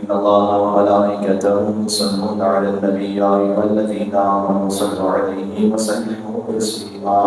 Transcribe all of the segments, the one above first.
إن الله وملائكته يصلون على النبي يا أيها الذين آمنوا صلوا عليه وسلموا تسليما.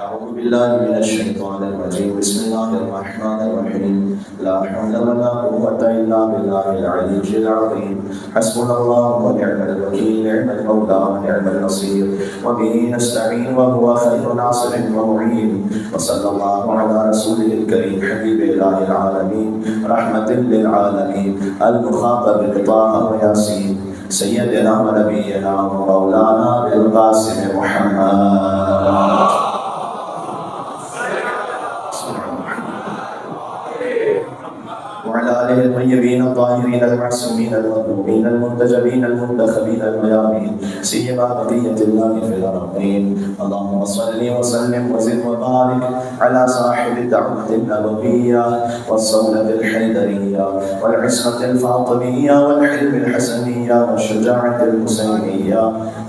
أعوذ بالله من الشيطان الرجيم. بسم الله الرحمن الرحيم. لا حول ولا قوة إلا بالله العلي العظيم. حسبنا الله ونعم الوكيل، نعم المولى ونعم النصير، وبه نستعين وهو خير ناصر ومعين. وصلى الله على رسوله الكريم حبيب إله العالمين رحمة للعالمين المخاطب بطه وياسين سيدنا ونبينا ومولانا بالقاسم محمد وعلى آله الطيبين الطاهرين المعصومين المظلومين المنتجبين المنتخبين الميامين سيما بقية الله في الأرضين. اللهم صل وسلم وزد وبارك على صاحب الدعوة النبوية والصولة الحيدرية والعصمة الفاطمية والحلم الحسنية والشجاعة الحسينية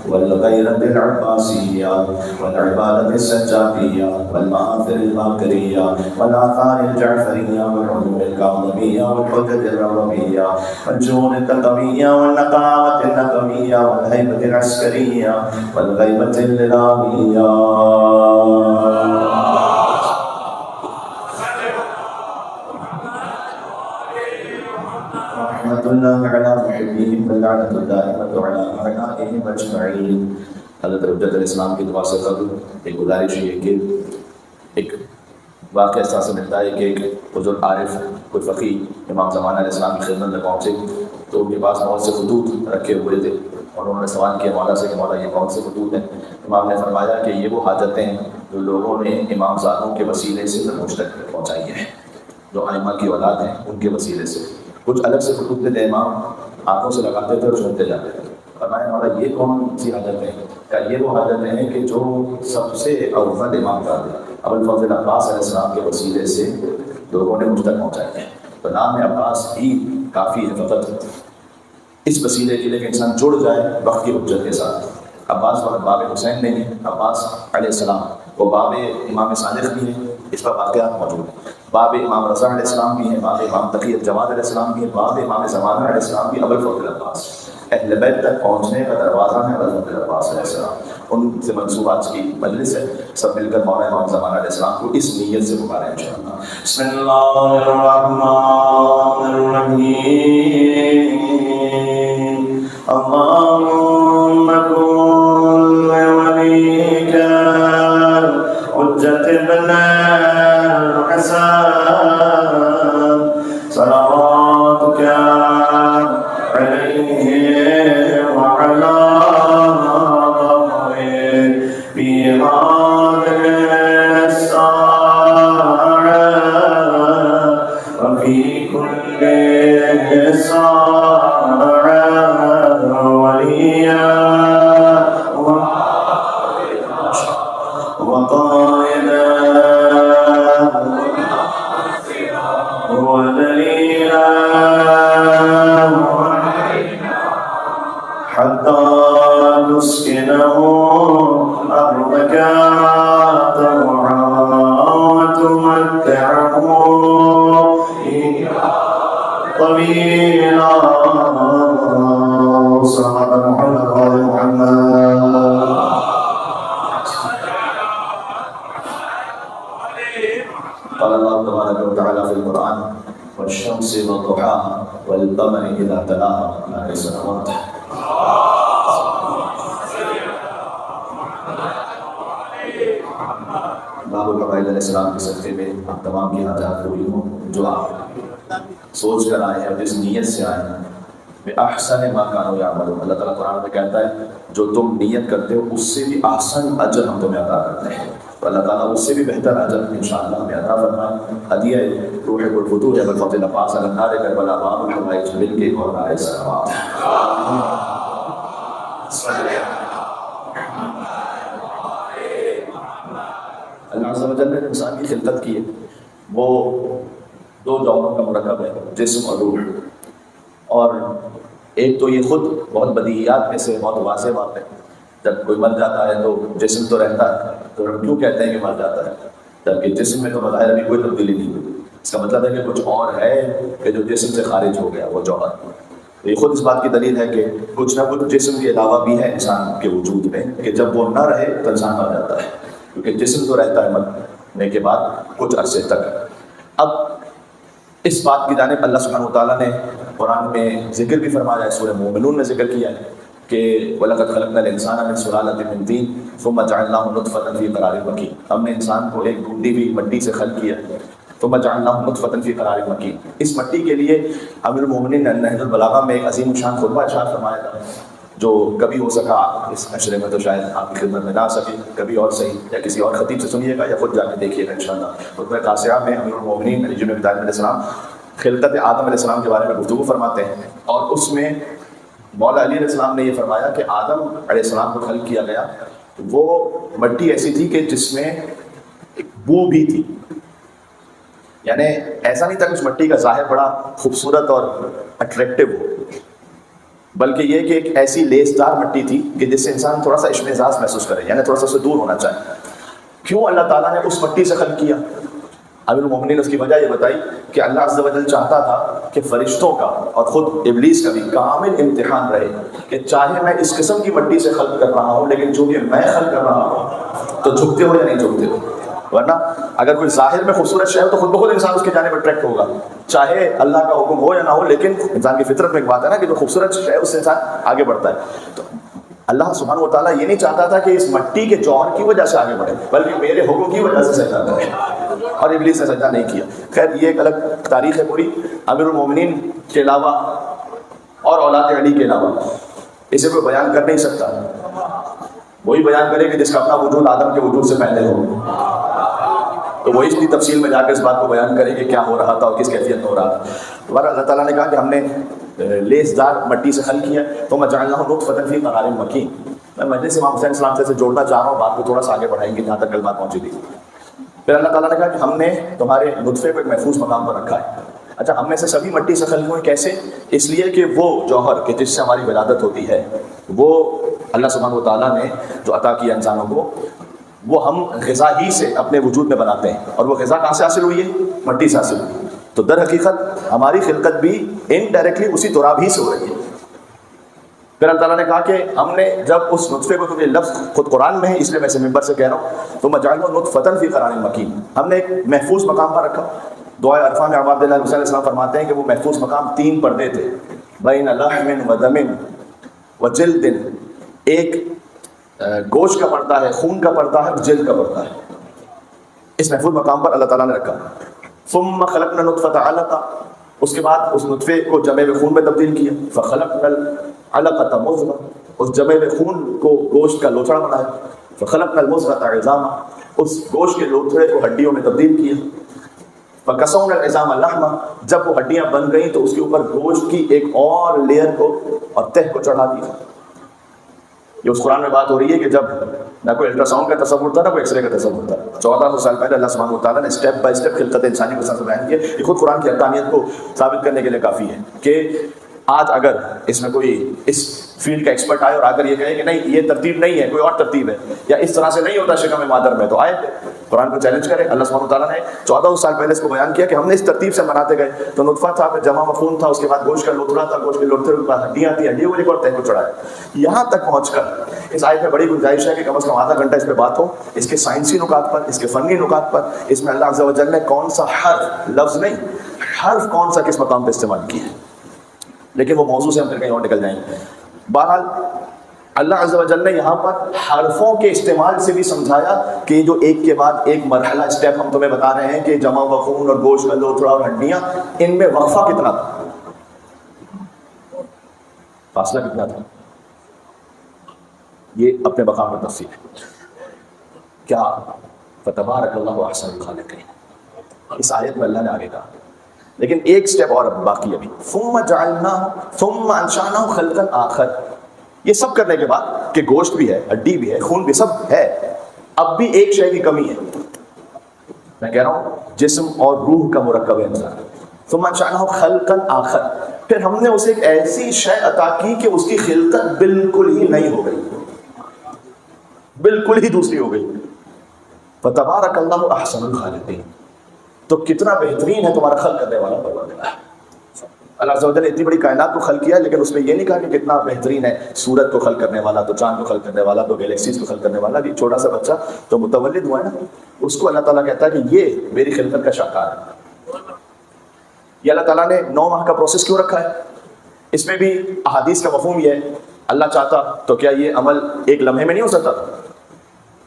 والغيرة العباسية والعبادة السجادية والمآثر الباكرية والآثار الجعفرية والعلوم الكاظمية والحجة الرومية والجنون التقوية والنقاوة النقوية والهيبة العسكرية والغيبة الإلهية. رحمة الله على محبهم واللعنة الدائمة على أعدائهم أجمعين. حضرت حجت الاسلام کی دعا سے قبل ایک گزارش یہ کہ ایک واقعہ ایسا سے ملتا ہے کہ ایک بزرگ عارف کوئی فقیہ امام زمانہ علیہ السلام کی خدمت میں پہنچے تو ان کے پاس بہت سے خطوط رکھے ہوئے تھے اور انہوں نے سوال کیا مولا سے کہ مولا یہ کون سے خطوط ہیں. امام نے فرمایا کہ یہ وہ حاجتیں ہیں جو لوگوں نے امام زادوں کے وسیلے سے مجھ تک پہنچائی ہیں، جو ائمہ کی اولاد ہیں ان کے وسیلے سے. کچھ الگ سے خطوط تھے امام آنکھوں سے لگاتے تھے اور سنتے جاتے تھے. فرمایا مولا یہ کون سی حاجتیں ہیں؟ کہ یہ وہ حاجتیں ہیں کہ جو سب سے اول امام کا ابوالفضل عباس علیہ السلام کے وسیلے سے لوگوں نے مجھ تک پہنچائی ہیں. تو نام عباس ہی کافی ہے فقط اس وسیلے کے لیے کہ انسان جڑ جائے وقت کی حجت کے ساتھ. عباس وقت باب حسین نہیں ہے، عباس علیہ السلام وہ باب امام صادق بھی ہیں، اس پر واقعات موجود ہیں. باب امام رضا علیہ السلام بھی ہیں، باب امام تقی الجواد علیہ السلام بھی ہیں، باب امام زمانہ علیہ السلام بھی. ابوالفضل عباس اہل بیت تک پہنچنے کا دروازہ ہے ابوالفضل عباس علیہ السلام. ان سے منسوب آج کی مجلس ہے. سب مل کر مولانا امام زمانہ علیہ السلام کو اس نیت سے پکاریں انشاءاللہ. بسم اللہ الرحمن الرحیم. اللہم کن ولیک حجت ابن الحسن صلواتک علیہ وعلا قال الله تبارك وتعالى في القرآن والشمس وضحاها والقمر إذا تلاها آية السماوات. باب القبائل علیہ السلام کے صدقے میں آپ تمام کی حاجات پوری ہوں جو آپ سوچ کر آئے ہیں اور جس نیت سے آئے ہیں. بِأَحْسَنِ مَا كَانُوا يَعْمَلُونَ. اللہ تعالیٰ قرآن میں کہتا ہے جو تم نیت کرتے ہو اس سے بھی احسن اجر ہم تمہیں عطا کرتے ہیں. تو اللہ تعالیٰ اس سے بھی بہتر اجر انشاءاللہ ہمیں عطا فرمائے. ہدیہ روح الفتوح ابوالفضل عباس علی نار کربلا باب الحوائج مل کے اور آئے السلامات. اللہ عز و جل نے انسان کی خلقت کی ہے وہ دو جوہروں کا مرکب ہے، جسم اور روح. اور ایک تو یہ خود بہت بدیہیات میں سے بہت واضح بات ہے. جب کوئی مر جاتا ہے تو جسم تو رہتا ہے، تو ہم کیوں کہتے ہیں کہ مر جاتا ہے؟ جبکہ جسم میں تو بظاہر ابھی کوئی تبدیلی نہیں ہوئی. اس کا مطلب ہے کہ کچھ اور ہے کہ جو جسم سے خارج ہو گیا، وہ جوہر. یہ خود اس بات کی دلیل ہے کہ کچھ نہ کچھ جسم کے علاوہ بھی ہے انسان کے وجود میں، کہ جب وہ نہ رہے تو انسان مر جاتا ہے، کیونکہ جسم تو رہتا ہے مرنے کے بعد کچھ عرصے تک. اب اس بات کی جانب اللہ سبحانہ وتعالیٰ نے قرآن میں ذکر بھی فرمایا ہے، سورہ مومنون میں ذکر کیا ہے کہ وَلَقَدْ خَلَقْنَا الْإِنسَانَ مِنْ سُلَالَةٍ مِنْ طِينٍ ثُمَّ جَعَلْنَاهُ نُطْفَةً فِي قَرَارٍ مَكِينٍ. ہم نے انسان کو ایک ڈھونڈی ہوئی مٹی سے خلق کیا، ثُمَّ جَعَلْنَاهُ نُطْفَةً فِي قَرَارٍ مَكِينٍ. اس مٹی کے لیے امیر المومنین نے نہج البلاغہ میں ایک عظیم شان خطبہ ارشاد فرمایا تھا، جو کبھی ہو سکا اس عشرے میں تو شاید آپ کی خدمت میں نہ آ سکے، کبھی اور صحیح یا کسی اور خطیب سے سنیے گا یا خود جا کے دیکھیے گا انشاءاللہ. خطبہ قاصعہ میں امیر المومنین علی بن ابی طالب علیہ السلام خلقت آدم علیہ السلام کے بارے میں گفتگو فرماتے ہیں، اور اس میں مولا علی علیہ السلام نے یہ فرمایا کہ آدم علیہ السلام کو خلق کیا گیا، وہ مٹی ایسی تھی کہ جس میں ایک بو بھی تھی. یعنی ایسا نہیں تھا کہ اس مٹی کا ظاہر بڑا خوبصورت اور اٹریکٹیو ہو، بلکہ یہ کہ ایک ایسی لیسدار مٹی تھی کہ جس سے انسان تھوڑا سا اشمئزاز محسوس کرے، یعنی تھوڑا سا اس سے دور ہونا چاہے. کیوں اللہ تعالیٰ نے اس مٹی سے خلق کیا؟ امیر المومنین نے اس کی وجہ یہ بتائی کہ اللہ عز و جل چاہتا تھا کہ فرشتوں کا اور خود ابلیس کا بھی کامل امتحان رہے، کہ چاہے میں اس قسم کی مٹی سے خلق کر رہا ہوں، لیکن جو کہ میں خلق کر رہا ہوں تو جھکتے ہو یا نہیں جھکتے ہو. ورنہ اگر کوئی ظاہر میں خوبصورت شے ہو تو خود بخود انسان اس کی جانب اٹریکٹ ہوگا، چاہے اللہ کا حکم ہو یا نہ ہو. لیکن انسان کی فطرت میں ایک بات ہے نا کہ جو خوبصورت شے ہے اس سے انسان آگے بڑھتا ہے. تو اللہ سبحانہ و تعالیٰ یہ نہیں چاہتا تھا کہ اس مٹی کے جوہر کی وجہ سے آگے بڑھے، بلکہ میرے حکم کی وجہ سے سجدہ کرے، اور ابلیس نے سجدہ نہیں کیا. خیر یہ ایک الگ تاریخ ہے پوری. امیر المومنین کے علاوہ اور اولاد علی کے علاوہ اسے کوئی بیان کر نہیں سکتا. وہی بیان کرے کہ جس کا اپنا وجود آدم کے وجود سے پہلے ہو، تو وہی اتنی تفصیل میں جا کے اس بات کو بیان کرے کہ کیا ہو رہا تھا اور کس کیفیت میں ہو رہا تھا. دوبارہ اللہ تعالیٰ نے کہا کہ ہم نے لیسدار مٹی سے خلق کیا، تو جعلناہ نطفۃ فی قرار مکین. میں مجلس امام حسین السلام سے جوڑنا چاہ رہا ہوں، بات کو تھوڑا سا آگے بڑھائیں گے جہاں تک کل بات پہنچی تھی. پھر اللہ تعالیٰ نے کہا کہ ہم نے تمہارے نطفے کو ایک محفوظ مقام پر رکھا ہے. اچھا، ہم میں سے سبھی مٹی سے خلق ہوئے، کیسے؟ اس لیے کہ وہ جوہر کہ جس سے ہماری ولادت ہوتی ہے، وہ اللہ سبحانہ و تعالیٰ نے جو عطا کیا انسانوں کو، وہ ہم غذا ہی سے اپنے وجود میں بناتے ہیں. اور وہ غذا کہاں سے حاصل ہوئی ہے؟ مٹی سے حاصل ہوئی. تو در حقیقت ہماری خلقت بھی انڈائریکٹلی اسی تراب ہی سے ہو رہی ہے. پھر اللہ تعالیٰ نے کہا کہ ہم نے جب اس نطفے کو، کیونکہ لفظ خود قرآن میں ہے اس لیے میں سے ممبر سے کہہ رہا ہوں، تو جعلناہ نطفۃ فی قرار مکین، ہم نے ایک محفوظ مقام پر رکھا. دعائے عرفہ میں عبد اللہ علیہ السلام فرماتے ہیں کہ وہ محفوظ مقام 3 پردے تھے، بین لحم و دم و جلد. ایک گوشت کا پردہ ہے، خون کا پردہ ہے، جلد کا پردہ ہے. اس محفوظ مقام پر اللہ تعالیٰ نے رکھا. ثم خلقنا نطفۃ علقہ، اس کے بعد اس نطفے کو جمع میں خون میں تبدیل کیا. فخلقنا العلقۃ مضغۃ، اس جمع میں خون کو گوشت کا لوتھڑا بنایا. فخلقنا المضغۃ عظاما، اس گوشت کے لوتھڑے کو ہڈیوں میں تبدیل کیا. فکسونا العظام لحما، جب وہ ہڈیاں بن گئیں تو اس کے اوپر گوشت کی ایک اور لیئر کو اور تہ کو چڑھا دیا. یہ اس قرآن میں بات ہو رہی ہے کہ جب نہ کوئی الٹرا ساؤنڈ کا تصور تھا، نہ کوئی ایکس رے کا تصور تھا. 1400 سال پہلے اللہ سبحانہ و تعالیٰ نے اسٹیپ بائی اسٹیپ خلقت انسانی کو ساتھ بیان کیا. یہ خود قرآن کی حقانیت کو ثابت کرنے کے لیے کافی ہے کہ آج اگر اس میں کوئی اس فیلڈ کا ایکسپرٹ آئے اور آ کر یہ کہے کہ نہیں یہ ترتیب نہیں ہے، کوئی اور ترتیب ہے، یا اس طرح سے نہیں ہوتا شکم مادر میں، تو آئے قرآن کو چیلنج کرے. اللہ سبحانہ و تعالیٰ نے 1400 سال پہلے اس کو بیان کیا کہ ہم نے اس ترتیب سے بناتے گئے. تو نطفہ تھا، پھر جمع خون تھا، اس کے بعد گوشت کا لوتھڑا تھا، گوشت کے لوتھڑے کے بعد ہڈیاں تھیں، ہڈیوں کو ایک اور تہ کو چڑھایا. یہاں تک پہنچ کر اس آیت میں بڑی گنجائش ہے کہ کم از کم آدھا گھنٹہ اس پہ بات ہو، اس کے سائنسی نکات پر، اس کے فنی نکات پر. اس میں اللہ عز و جل نے کون سا حرف، لفظ نہیں، حرف کون سا کس مقام پہ استعمال کیا ہے، لیکن وہ موضوع سے ہم پھر کہیں اور نکل جائیں گے. بہرحال اللہ عز و جل نے یہاں پر حرفوں کے استعمال سے بھی سمجھایا کہ جو ایک کے بعد ایک مرحلہ اسٹیپ ہم تمہیں بتا رہے ہیں کہ جمع و خون اور گوشت کا لوتھڑا اور ہڈیاں، ان میں وقفہ کتنا تھا، فاصلہ کتنا تھا، یہ اپنے مقام پر تفصیل ہے. کیا فتبارک اللہ احسن الخالقین، اس آیت میں اللہ نے آگے کہا. لیکن ایک سٹیپ اور باقی ابھی. ثم جعلناہ ثم انشأناہ خلقا آخر. یہ سب کرنے کے بعد کہ گوشت بھی ہے، ہڈی بھی ہے، خون بھی سب ہے، اب بھی ایک شے کی کمی ہے. میں کہہ رہا ہوں جسم اور روح کا مرکب ہے انسان. ثم انشأناہ خلقا آخر، پھر ہم نے اسے ایک ایسی شے عطا کی کہ اس کی خلقت بالکل ہی نئی ہو گئی، بالکل ہی دوسری ہو گئی. فتبارک اللہ احسن الخالقین، تو کتنا بہترین ہے تمہارا خلق کرنے والا پروردگار۔ اللہ عز و جل نے اتنی بڑی کائنات کو خلق کیا، لیکن اس میں یہ نہیں کہا کہ کتنا بہترین ہے سورج کو خلق کرنے والا، تو چاند کو خلق کرنے والا، تو گیلیکسیز کو خلق کرنے والا۔ یہ چھوٹا سا بچہ جو متولد ہوا ہے نا، اس کو اللہ تعالیٰ کہتا ہے کہ یہ میری خلقت کا شاہکار ہے۔ یہ اللہ تعالیٰ نے 9 ماہ کا پروسیس کیوں رکھا ہے؟ اس میں بھی احادیث کا مفہوم یہ ہے، اللہ چاہتا تو کیا یہ عمل ایک لمحے میں نہیں ہو سکتا؟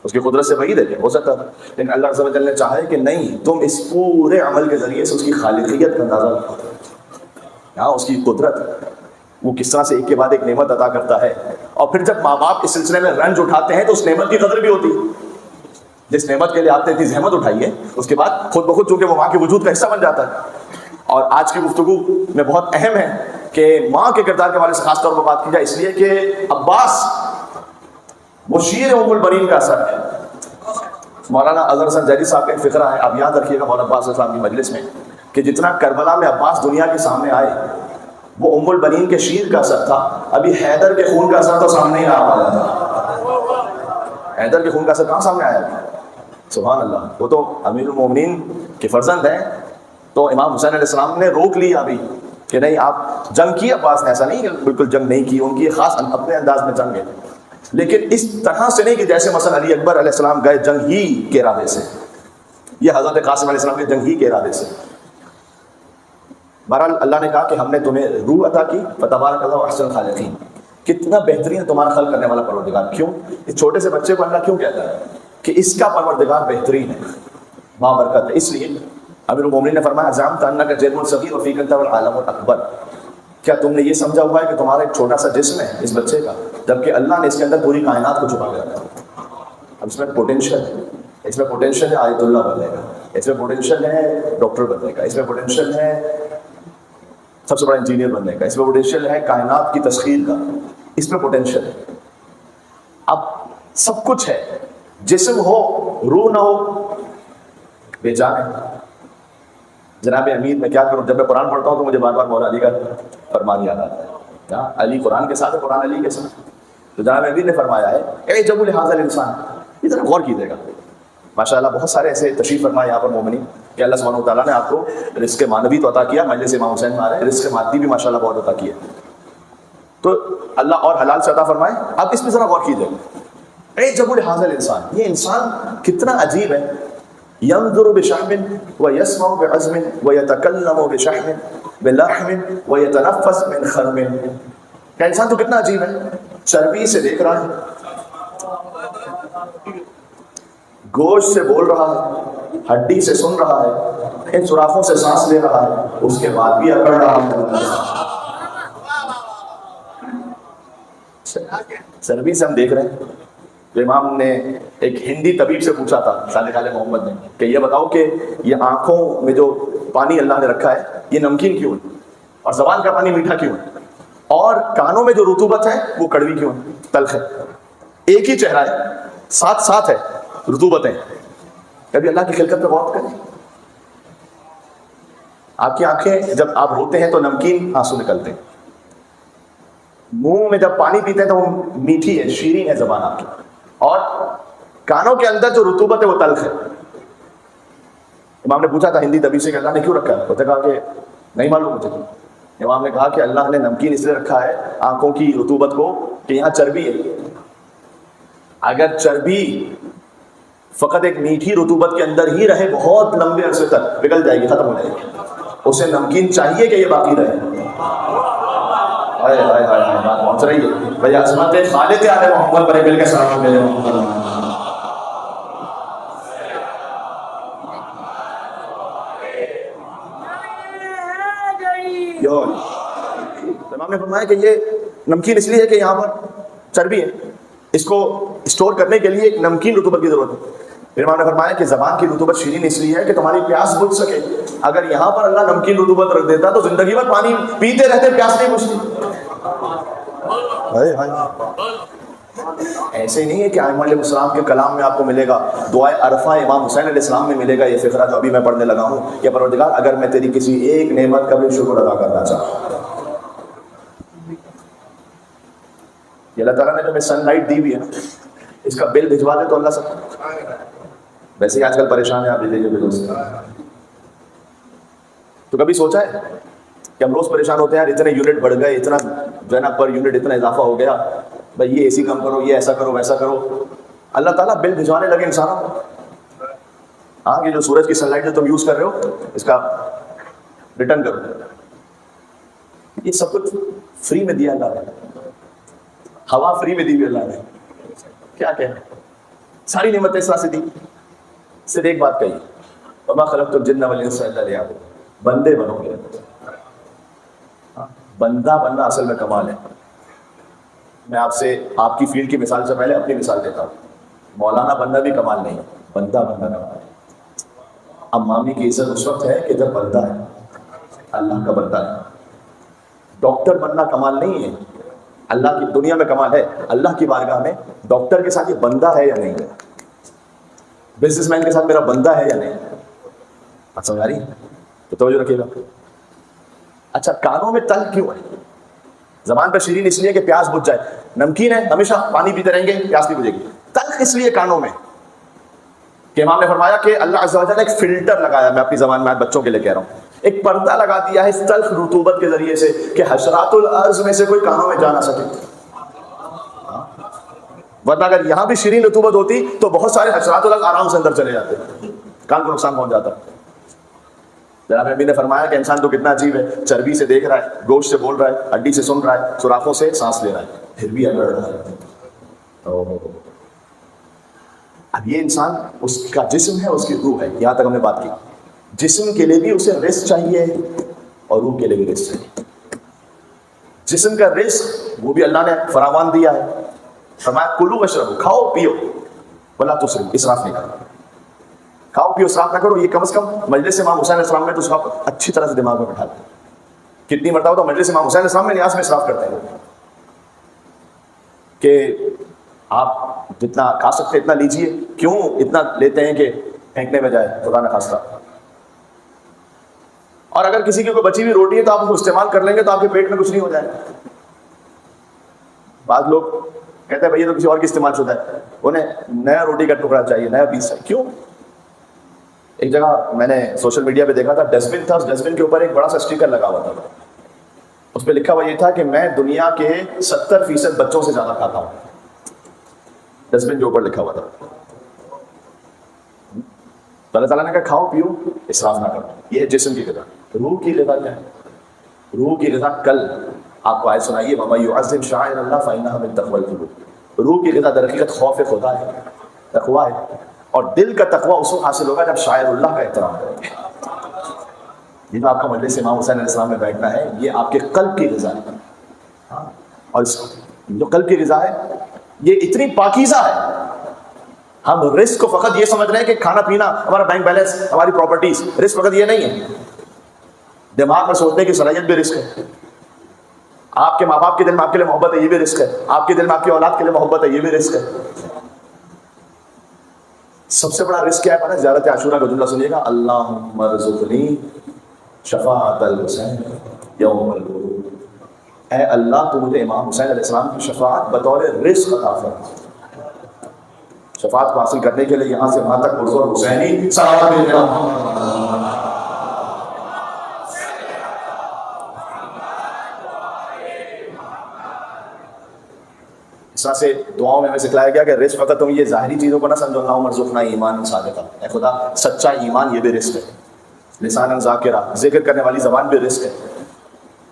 اس کی قدرت سے بعید ہے کہ ہو سکتا تھا، لیکن اللہ عز و جل نے چاہا ہے کہ نہیں، تم اس پورے عمل کے ذریعے سے اس کی خالقیت کا اندازہ رکھو، یہاں اس کی قدرت، وہ کس طرح سے ایک کے بعد ایک نعمت عطا کرتا ہے۔ اور پھر جب ماں باپ اس سلسلے میں رنج اٹھاتے ہیں تو اس نعمت کی قدر بھی ہوتی ہے۔ جس نعمت کے لیے آپ نے اتنی زحمت اٹھائی ہے، اس کے بعد خود بخود چونکہ وہ ماں کے وجود کا حصہ بن جاتا ہے۔ اور آج کی گفتگو میں بہت اہم ہے کہ ماں کے کردار کے حوالے سے خاص طور پر بات کی جائے، اس لیے کہ عباس وہ شیر ام البنین کا اثر ہے۔ مولانا اظہر حسن زیدی صاحب کا ایک فقرہ ہے، آپ یاد رکھیے گا مولانا عباس اسلام کی مجلس میں، کہ جتنا کربلا میں عباس دنیا کے سامنے آئے وہ ام البنین کے شیر کا اثر تھا، ابھی حیدر کے خون کا اثر تو سامنے ہی نہ آ پایا تھا۔ حیدر کے خون کا اثر کہاں سامنے آیا؟ سبحان اللہ، وہ تو امیر المومنین کے فرزند ہیں، تو امام حسین علیہ السلام نے روک لیا ابھی کہ نہیں، آپ جنگ کی عباس نے، ایسا نہیں کہ بالکل جنگ نہیں کی، ان کی خاص اپنے انداز میں جنگ ہے، لیکن اس طرح سے نہیں کہ جیسے مثلا علی اکبر علیہ السلام گئے جنگ ہی کے ارادے سے، یہ حضرت قاسم علیہ السلام کے جنگ ہی کے ارادے سے۔ بہرحال اللہ نے کہا کہ ہم نے تمہیں روح عطا کی، فتبارک اللہ احسن الخالقین، کتنا بہترین ہے تمہارا خلق کرنے والا پروردگار۔ کیوں؟ اس چھوٹے سے بچے کو اللہ کیوں کہتا ہے کہ اس کا پروردگار بہترین ہے، بابرکت ہے؟ اس لیے امیر المومنین نے فرمایا زعمت انک جسم الصغیر وفیک انت العالم الاکبر، کیا تم نے یہ سمجھا ہوا ہے کہ تمہارا ایک چھوٹا سا جسم ہے اس بچے کا، جبکہ اللہ نے اس کے اندر پوری کائنات کو چھپا کے رکھا ہے۔ اب اس میں پوٹینشیل ہے، اس میں پوٹینشیل ہے آیت اللہ بننے کا، اس میں پوٹینشیل ہے ڈاکٹر بننے کا، اس میں پوٹینشیل ہے سب سے بڑا انجینئر بننے کا، اس میں پوٹینشیل ہے کائنات کی تسخیر کا، اس میں پوٹینشیل ہے۔ اب سب کچھ ہے، جسم ہو روح نہ ہو بے جان ہے۔ جناب امیر میں کیا کروں، جب میں قرآن پڑھتا ہوں تو مجھے بار بار مولا علی کا فرمان یاد آتا ہے، علی قرآن کے ساتھ ہے، قرآن علی کے ساتھ۔ تو جناب امیر نے فرمایا ہے اے جب لحاظ الانسان، یہ ذرا غور کیجیے گا۔ ماشاء اللہ بہت سارے ایسے تشریف فرمائے یہاں پر مومنین کہ اللہ سبحانہ وتعالیٰ نے آپ کو رزق معنوی تو عطا کیا، مجلس امام حسین میں آ رہے ہیں، رزق مادی بھی ماشاء اللہ بہت عطا کیا، تو اللہ اور حلال سے عطا فرمائے۔ اب اس پہ ذرا غور کیجیے گا، اے جب لحاظ الانسان، یہ انسان کتنا عجیب ہے، ينظر بشحم ويسمع بعزم ويتكلم بشحم بلحم ويتنفس من خرم، کہ انسان تو کتنا عجیب ہے، چربی سے دیکھ رہا ہے، گوشت سے بول رہا ہے، ہڈی سے سن رہا ہے، ان سوراخوں سے سانس لے رہا ہے، اس کے بعد بھی اکڑ رہا ہے۔ چربی سے ہم دیکھ رہے ہیں۔ تو امام نے ایک ہندی طبیب سے پوچھا تھا صالح علیہ محمد نے کہ یہ بتاؤ کہ یہ آنکھوں میں جو پانی اللہ نے رکھا ہے یہ نمکین کیوں ہے، اور زبان کا پانی میٹھا کیوں ہے، اور کانوں میں جو رطوبت ہے وہ کڑوی کیوں ہے، تلخ ہے؟ ایک ہی چہرہ ہے، ساتھ ساتھ ہے رطوبتیں۔ کبھی اللہ کی خلقت پہ غور کریں، آپ کی آنکھیں جب آپ روتے ہیں تو نمکین آنسو نکلتے ہیں، منہ میں جب پانی پیتے ہیں تو وہ میٹھی ہے، شیرین ہے زبان آپ کی، اور کانوں کے اندر جو رطوبت ہے وہ تلخ ہے۔ امام نے پوچھا تھا ہندی طبیب سے کہ اللہ نے کیوں رکھا ہے، اس نے کہا کہ نہیں معلوم مجھے۔ امام نے کہا کہ اللہ نے نمکین اس لیے رکھا ہے آنکھوں کی رطوبت کو کہ یہاں چربی ہے، اگر چربی فقط ایک میٹھی رطوبت کے اندر ہی رہے بہت لمبے عرصے تک پگھل جائے گی، ختم ہو جائے گی، اسے نمکین چاہیے کہ یہ باقی رہے۔ بات پہنچ رہی ہے بھائی، عظمت خالق آل محمد پر مل کے سلام میرے محمد۔ امام نے فرمایا کہ یہ نمکین اس لیے ہے کہ یہاں پر چربی ہے، اس کو اسٹور کرنے کے لیے ایک نمکین رطوبت کی ضرورت ہے۔ پھر امام نے فرمایا کہ زبان کی رطوبت شیرین اس لیے ہے کہ تمہاری پیاس بجھ سکے، اگر یہاں پر اللہ نمکین رطوبت رکھ دیتا تو زندگی بھر پانی پیتے رہتے، پیاس نہیں بجھتی۔ ایسے نہیں ہے کہ ائمہ علیہ السلام کے کلام میں آپ کو ملے گا، دعائے عرفہ امام حسین علیہ السلام میں ملے گا یہ فقرہ جو ابھی میں پڑھنے لگا ہوں کہ پروردگار اگر میں تیری کسی ایک نعمت کا بھی شکر ادا کرنا چاہوں، یہ اللہ تعالیٰ نے جو ہمیں سن لائٹ دی ہوئی ہے نا، اس کا بل بھجوا دے تو اللہ سب ویسے ہی آج کل پریشان ہیں آپ بجلی کے بلوں سے. تو کبھی سوچا ہے کہ ہم روز پریشان ہوتے ہیں یار اتنے یونٹ بڑھ گئے, اتنا جو ہے نا پر یونٹ اتنا اضافہ ہو گیا, بھائی یہ اے سی کم کرو, یہ ایسا کرو ویسا کرو. اللہ تعالیٰ بل بھجوانے لگے انسانوں کو. ہاں یہ جو سورج کی سن لائٹ جو تم یوز کر رہے ہو اس کا ریٹرن کرو. یہ سب کچھ فری میں دیا اللہ نے, ہوا فری میں دی ہوئی اللہ نے. کیا کہ ساری نعمتیں اس طرح سے دی. صرف ایک بات کہی, وما خلقت الجن والانس الا لیعبدون, بندے بنو گے. بندہ بننا اصل میں کمال ہے. میں آپ سے آپ کی فیلڈ کی مثال سے پہلے اپنی مثال دیتا ہوں. مولانا بننا بھی کمال نہیں ہے, بندہ بننا کمال ہے. اب مامی کی عزت اس وقت ہے کہ جب بندہ ہے, اللہ کا بندہ ہے. ڈاکٹر بننا کمال نہیں ہے, اللہ کی دنیا میں کمال ہے, اللہ کی بارگاہ میں ڈاکٹر کے ساتھ یہ بندہ ہے یا نہیں ہے, بزنس مین کے ساتھ میرا بندہ ہے یا نہیں. بات سمجھ آ رہی ہے؟ تو توجہ رکھیے گا. اچھا کانوں میں تل کیوں ہے؟ زبان پہ شیرین اس لیے کہ پیاس بجھ جائے. نمکین ہے ہمیشہ پانی پیتے رہیں گے پیاس نہیں بجھے گی. تلخ اس لیے کانوں میں کہ امام نے فرمایا کہ اللہ عز و جل نے ایک فلٹر لگایا, میں اپنی زبان میں بچوں کے لیے کہہ رہا ہوں, ایک پردہ لگا دیا ہے اس تلخ رطوبت کے ذریعے سے کہ حشرات الارض میں سے کوئی کانوں میں جا نہ سکے. ورنہ اگر یہاں بھی شیرین رطوبت ہوتی تو بہت سارے حشرات الارض آرام سے اندر چلے جاتے, کان کو نقصان پہنچ جاتا. جناب نبی نے فرمایا کہ انسان تو کتنا عجیب ہے, چربی سے دیکھ رہا ہے, گوشت سے بول رہا ہے, ہڈی سے سن رہا ہے, سوراخوں سے سانس لے رہا ہے, پھر بھی اگر رہا ہے. اب یہ انسان اس کا جسم ہے, اس کی روح ہے. یہاں تک ہم نے بات کی. جسم کے لیے بھی اسے رزق چاہیے اور روح کے لیے بھی رزق چاہیے. جسم کا رزق وہ بھی اللہ نے فراوان دیا ہے. فرمایا کلو واشربو, کھاؤ پیو, ولا تسرفو, اسراف نہیں کرنا. کھاؤ پیو اسراف نہ کرو. یہ کم از کم مجلس امام حسین علیہ السلام میں تو اس کا اچھی طرح سے دماغ میں بٹھا دیں. کتنی مرتبہ تو مجلس امام حسین علیہ السلام میں نیاز میں اسراف کرتے ہیں کہ آپ جتنا کھا سکتے اتنا لیجئے, کیوں اتنا لیتے ہیں کہ پھینکنے میں جائے, خدا نہ خواستہ. اور اگر کسی کی کوئی بچی ہوئی روٹی ہے تو آپ اس کو استعمال کر لیں گے تو آپ کے پیٹ میں کچھ نہیں ہو جائے. بعض لوگ کہتے ہیں بھائی یہ تو کسی اور کی استعمال شدہ ہے, انہیں نیا روٹی کا ٹکڑا چاہیے, نیا پیس چاہیے. کیوں؟ ایک جگہ میں نے سوشل میڈیا پہ دیکھا تھا, ڈسٹ بن تھا, اس ڈسٹ بن کے اوپر ایک بڑا سا اسٹیکر لگا ہوا تھا. اس پہ لکھا ہوا یہ تھا کہ میں دنیا کے 70% بچوں سے زیادہ کھاتا ہوں. ڈسٹ بن کے اوپر لکھا ہوا تھا. تو اللہ تعالیٰ نے کہا کھاؤ پیو اسراف نہ کرو. یہ ہے جسم کی غذا. روح کی غذا کیا ہے؟ روح کی غذا کل آپ کو آیت سنائیے, وَمَن يُعَظِّمْ شَعَائِرَ اللَّهِ فَإِنَّهَا مِن تَقْوَى الْقُلُوبِ. روح کی غذا در حقیقت خوف خدا ہے, تقویٰ ہے. اور دل کا تقویٰ اس وقت حاصل ہوگا جب شاعر اللہ کا احترام کریں گے. یہ جو آپ کا مجلس امام حسین علیہ السلام میں بیٹھنا ہے, یہ آپ کے قلب کی غذا ہے. اور جو قلب کی غذا ہے یہ اتنی پاکیزہ ہے. ہم رزق کو فقط یہ سمجھ رہے ہیں کہ کھانا پینا, ہمارا بینک بیلنس, ہماری پراپرٹیز, رزق فقط یہ نہیں ہے. دماغ میں سوچنے کی صلاحیت بھی رزق ہے. آپ کے ماں باپ کے دل میں آپ کے لیے محبت ہے, یہ بھی رزق ہے. آپ کے دل میں آپ کی اولاد کے لیے محبت ہے, یہ بھی رزق ہے. سب سے بڑا رزق کیا ہے پتہ ہے؟ زیارت عاشورہ کا جملہ سنیے گا, اللہم ارزقنی شفاعت الحسین یوم الغروب. اے اللہ تو مجھے امام حسین علیہ السلام کی شفاعت بطور رزق عطا فرما. شفاعت کو حاصل کرنے کے لیے یہاں سے وہاں تک بزرگ حسینی صلوات اللہ. اس طرح سے دعاؤں میں ہمیں سکھلایا گیا کہ رزق فقط تم یہ ظاہری چیزوں کو نہ سمجھو, اللہم ارزقنا ایمان صادقا, اے خدا سچا ایمان یہ بھی رزق ہے. لسانا ذاکرہ, ذکر کرنے والی زبان بھی رزق ہے.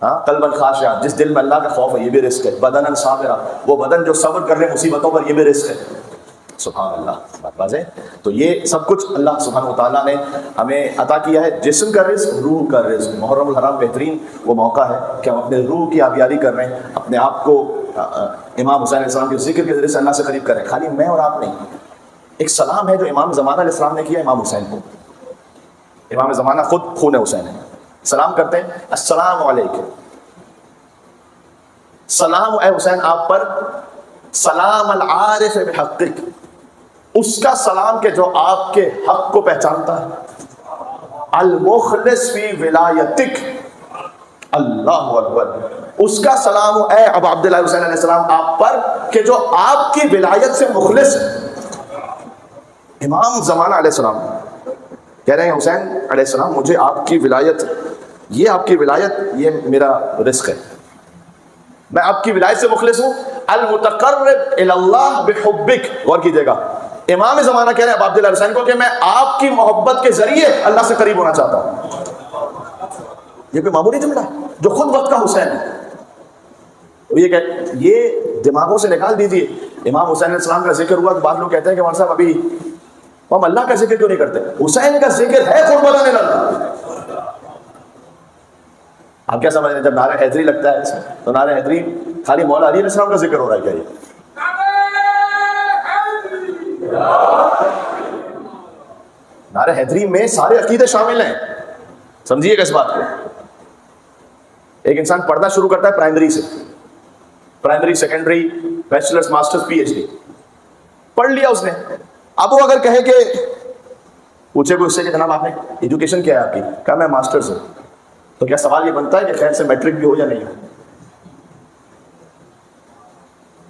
ہاں, قلبا خاشعا, جس دل میں اللہ کا خوف ہے یہ بھی رزق ہے. بدنا صابرا, وہ بدن جو صبر کر رہے مصیبتوں پر, یہ بھی رزق ہے. سبحان اللہ. بات واضح. تو یہ سب کچھ اللہ سبحانہ وتعالیٰ نے ہمیں عطا کیا ہے. جسم کا رزق, روح کا رزق. محرم الحرام بہترین وہ موقع ہے کہ ہم اپنے روح کی آبیاری کر رہے ہیں, اپنے آپ کو امام حسین علیہ السلام کے ذکر کے ذریعے سے اللہ سے قریب کریں. خالی میں اور آپ نہیں. ایک سلام ہے جو امام زمانہ علیہ السلام نے کیا امام حسین کو. امام زمانہ خود خون حسین ہے. سلام کرتے ہیں, السلام علیکم, سلام اے حسین آپ پر, سلام العارف بحقک, اس کا سلام کہ جو آپ کے حق کو پہچانتا ہے, المخلص فی ولایتک, اللہ اکبر, اس کا سلام اے ابو عبداللہ حسین علیہ السلام آپ پر کہ جو آپ کی ولایت سے مخلص ہے. امام زمانہ علیہ السلام کہہ رہے ہیں حسین علیہ السلام مجھے آپ کی ولایت، یہ آپ کی ولایت یہ میرا رزق ہے، میں آپ کی ولایت سے مخلص ہوں، المتقرب الی اللہ بحبک. غور کیجیے گا، امام زمانہ کہہ رہے ہیں ابو عبداللہ حسین کو کہ میں آپ کی محبت کے ذریعے اللہ سے قریب ہونا چاہتا ہوں. یہ کوئی معمولی جملہ ہے جو خود وقت کا حسین ہے. یہ دماغوں سے نکال دیجیے. امام حسین علیہ السلام کا ذکر ہوا تو بعض لوگ کہتے ہیں کہ مولانا صاحب ابھی ہم اللہ کا ذکر کیوں نہیں کرتے؟ حسین کا ذکر ہے قربان اللہ. آپ کیا سمجھ رہے ہیں جب نعرہ حیدری لگتا ہے تو نعرہ حیدری خالی مولا علی علیہ السلام کا ذکر ہو رہا ہے کیا؟ یہ نعرہ حیدری میں سارے عقیدے شامل ہیں. سمجھیے گا اس بات کو. ایک انسان پڑھنا شروع کرتا ہے پرائمری سے، primary, secondary, bachelors, masters, P H D پڑھ لیا اس نے. اب وہ اگر کہے کہ پوچھے کوئی اس سے کہ جناب آپ نے ایجوکیشن کیا ہے آپ کی، کہا میں ماسٹرز ہوں، تو کیا سوال یہ بنتا ہے کہ خیر سے میٹرک بھی ہو یا نہیں ہو؟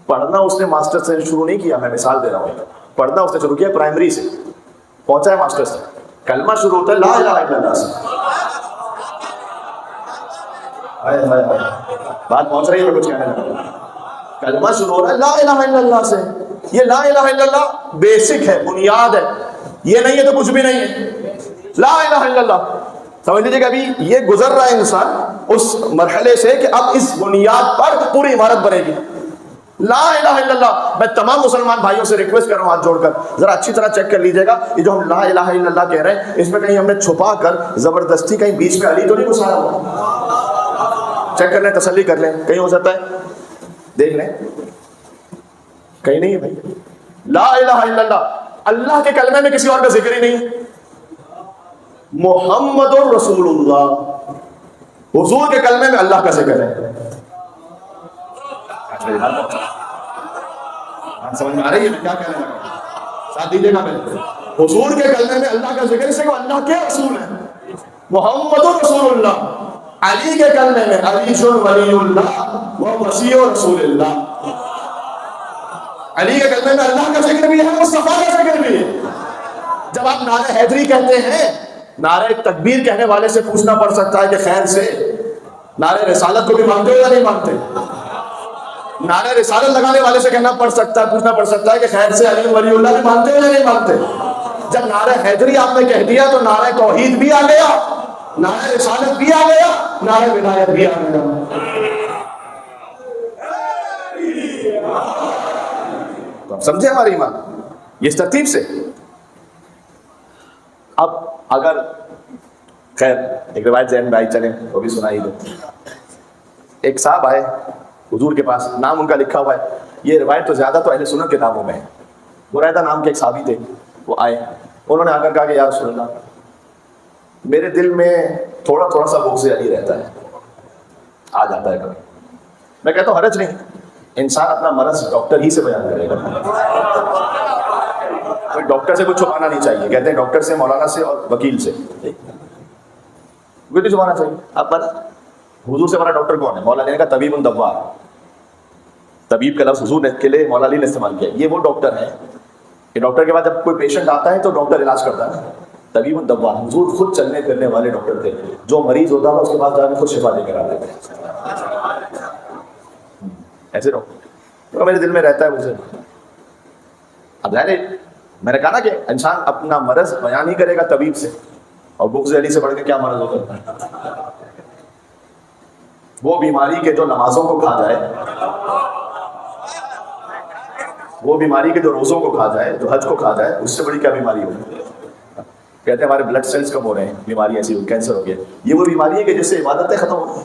پڑھنا اس نے ماسٹر سے شروع نہیں کیا، میں مثال دے رہا ہوں. پڑھنا اس نے شروع کیا پرائمری سے، پہنچا ہے ماسٹر سے. کلمہ شروع ہوتا ہے لا الہ الا اللہ سے. بات پہنچ رہی ہے کچھ کہنے لگا. کلمہ شروع ہو رہا ہے لا الہ الا اللہ سے. یہ لا الہ الا اللہ بیسک ہے، بنیاد ہے. یہ نہیں ہے تو کچھ بھی نہیں ہے. لا الہ الا اللہ سمجھ لیجیے کہ ابھی یہ گزر رہا ہے انسان اس مرحلے سے کہ اب اس بنیاد پر پوری عمارت بنے گی. لا الہ الا اللہ. میں تمام مسلمان بھائیوں سے ریکویسٹ کر رہا ہوں ہاتھ جوڑ کر ذرا اچھی طرح چیک کر لیجیے گا یہ جو ہم لا الہ الا اللہ کہہ رہے ہیں اس میں کہیں ہم نے چھپا کر زبردستی کہیں بیچ میں علی تو نہیں گھسایا ہوا؟ چیک کر لیں، تسلی کر لیں، کہیں ہو سکتا ہے دیکھ لیں. کہیں نہیں ہے بھائی. لا الہ الا اللہ اللہ کے کلمے میں کسی اور کا ذکر ہی نہیں. محمد رسول اللہ حضور کے کلمے میں اللہ کا ذکر ہے. سمجھ میں آ رہی ہے میں کیا کہنے لگا؟ ساتھ دیجیے گا. میرے حضور کے کلمے میں اللہ کا ذکر سے اللہ کے رسول ہے محمد رسول اللہ. علی کے کلمے میں علی ولی اللہ و مسیح رسول اللہ. علی کے کلمے میں اللہ کا ذکر بھی ہے، مصطفیٰ کا ذکر بھی ہے. جب آپ نعرہ حیدری کہتے ہیں، نعرہ تکبیر کہنے والے سے پوچھنا پڑ سکتا ہے کہ خیر سے نعرہ رسالت کو بھی مانتے ہو یا نہیں مانتے؟ نعرہ رسالت لگانے والے سے کہنا پڑ سکتا ہے، پوچھنا پڑ سکتا ہے کہ خیر سے علی ولی اللہ بھی مانتے ہو یا نہیں مانتے؟ جب نعرہ حیدری آپ نے کہہ دیا تو نعرہ توحید بھی آ گیا، نعرہ رسالت بھی آ گیا، نعرہ ولایت بھی آ گیا. تو آپ سمجھے ہماری ایمان یہ اس ترتیب سے. اب اگر خیر ایک روایت ذہن میں آئی، چلیں وہ بھی سنائی دو. ایک صاحب آئے حضور کے پاس، نام ان کا لکھا ہوا ہے. یہ روایت تو زیادہ تو اہل سنت کتابوں میں ہے. برائدہ نام کے ایک صحابی تھے، وہ آئے، انہوں نے آ کر کہا کہ یا رسول اللہ میرے دل میں تھوڑا تھوڑا سا بغض علی رہتا ہے، آ جاتا ہے کبھی. میں کہتا ہوں حرج نہیں، انسان اپنا مرض ڈاکٹر ہی سے بیان کرے گا. کوئی ڈاکٹر سے کچھ چھپانا نہیں چاہیے. کہتے ہیں ڈاکٹر سے، مولانا سے اور وکیل سے کوئی نہیں چھپانا چاہیے. آپ پر حضور سے بڑا ڈاکٹر کون ہے؟ مولا علی نے کہا طبیب الدوار. طبیب کا لفظ حضور نے کے لیے مولا علی نے استعمال کیا. یہ وہ ڈاکٹر ہے کہ ڈاکٹر کے بعد جب کوئی پیشنٹ آتا ہے تو ڈاکٹر علاج کرتا ہے. طبیب الدوار حضور خود چلنے پھرنے والے ڈاکٹر تھے. جو مریض ہوتا تھا اس کے بعد جا کے خود شفا دے کر آتے تھے. ایسے ڈاکٹر میرے دل میں رہتا ہے مجھے. اب ظاہر ہے میں نے کہا نا کہ انسان اپنا مرض بیان نہیں کرے گا طبیب سے، اور بغض علی سے بڑھ کے کیا مرض ہوتا ہے؟ وہ بیماری کے جو نمازوں کو کھا جائے، وہ بیماری کے جو روزوں کو کھا جائے، جو حج کو کھا جائے، اس سے بڑی کیا بیماری ہوگی؟ کہتے ہیں ہمارے بلڈ سیلز کم ہو رہے ہیں، بیماری ایسی ہوئی، کینسر ہو گیا. یہ وہ بیماری ہے کہ جس سے عبادتیں ختم ہو گئی.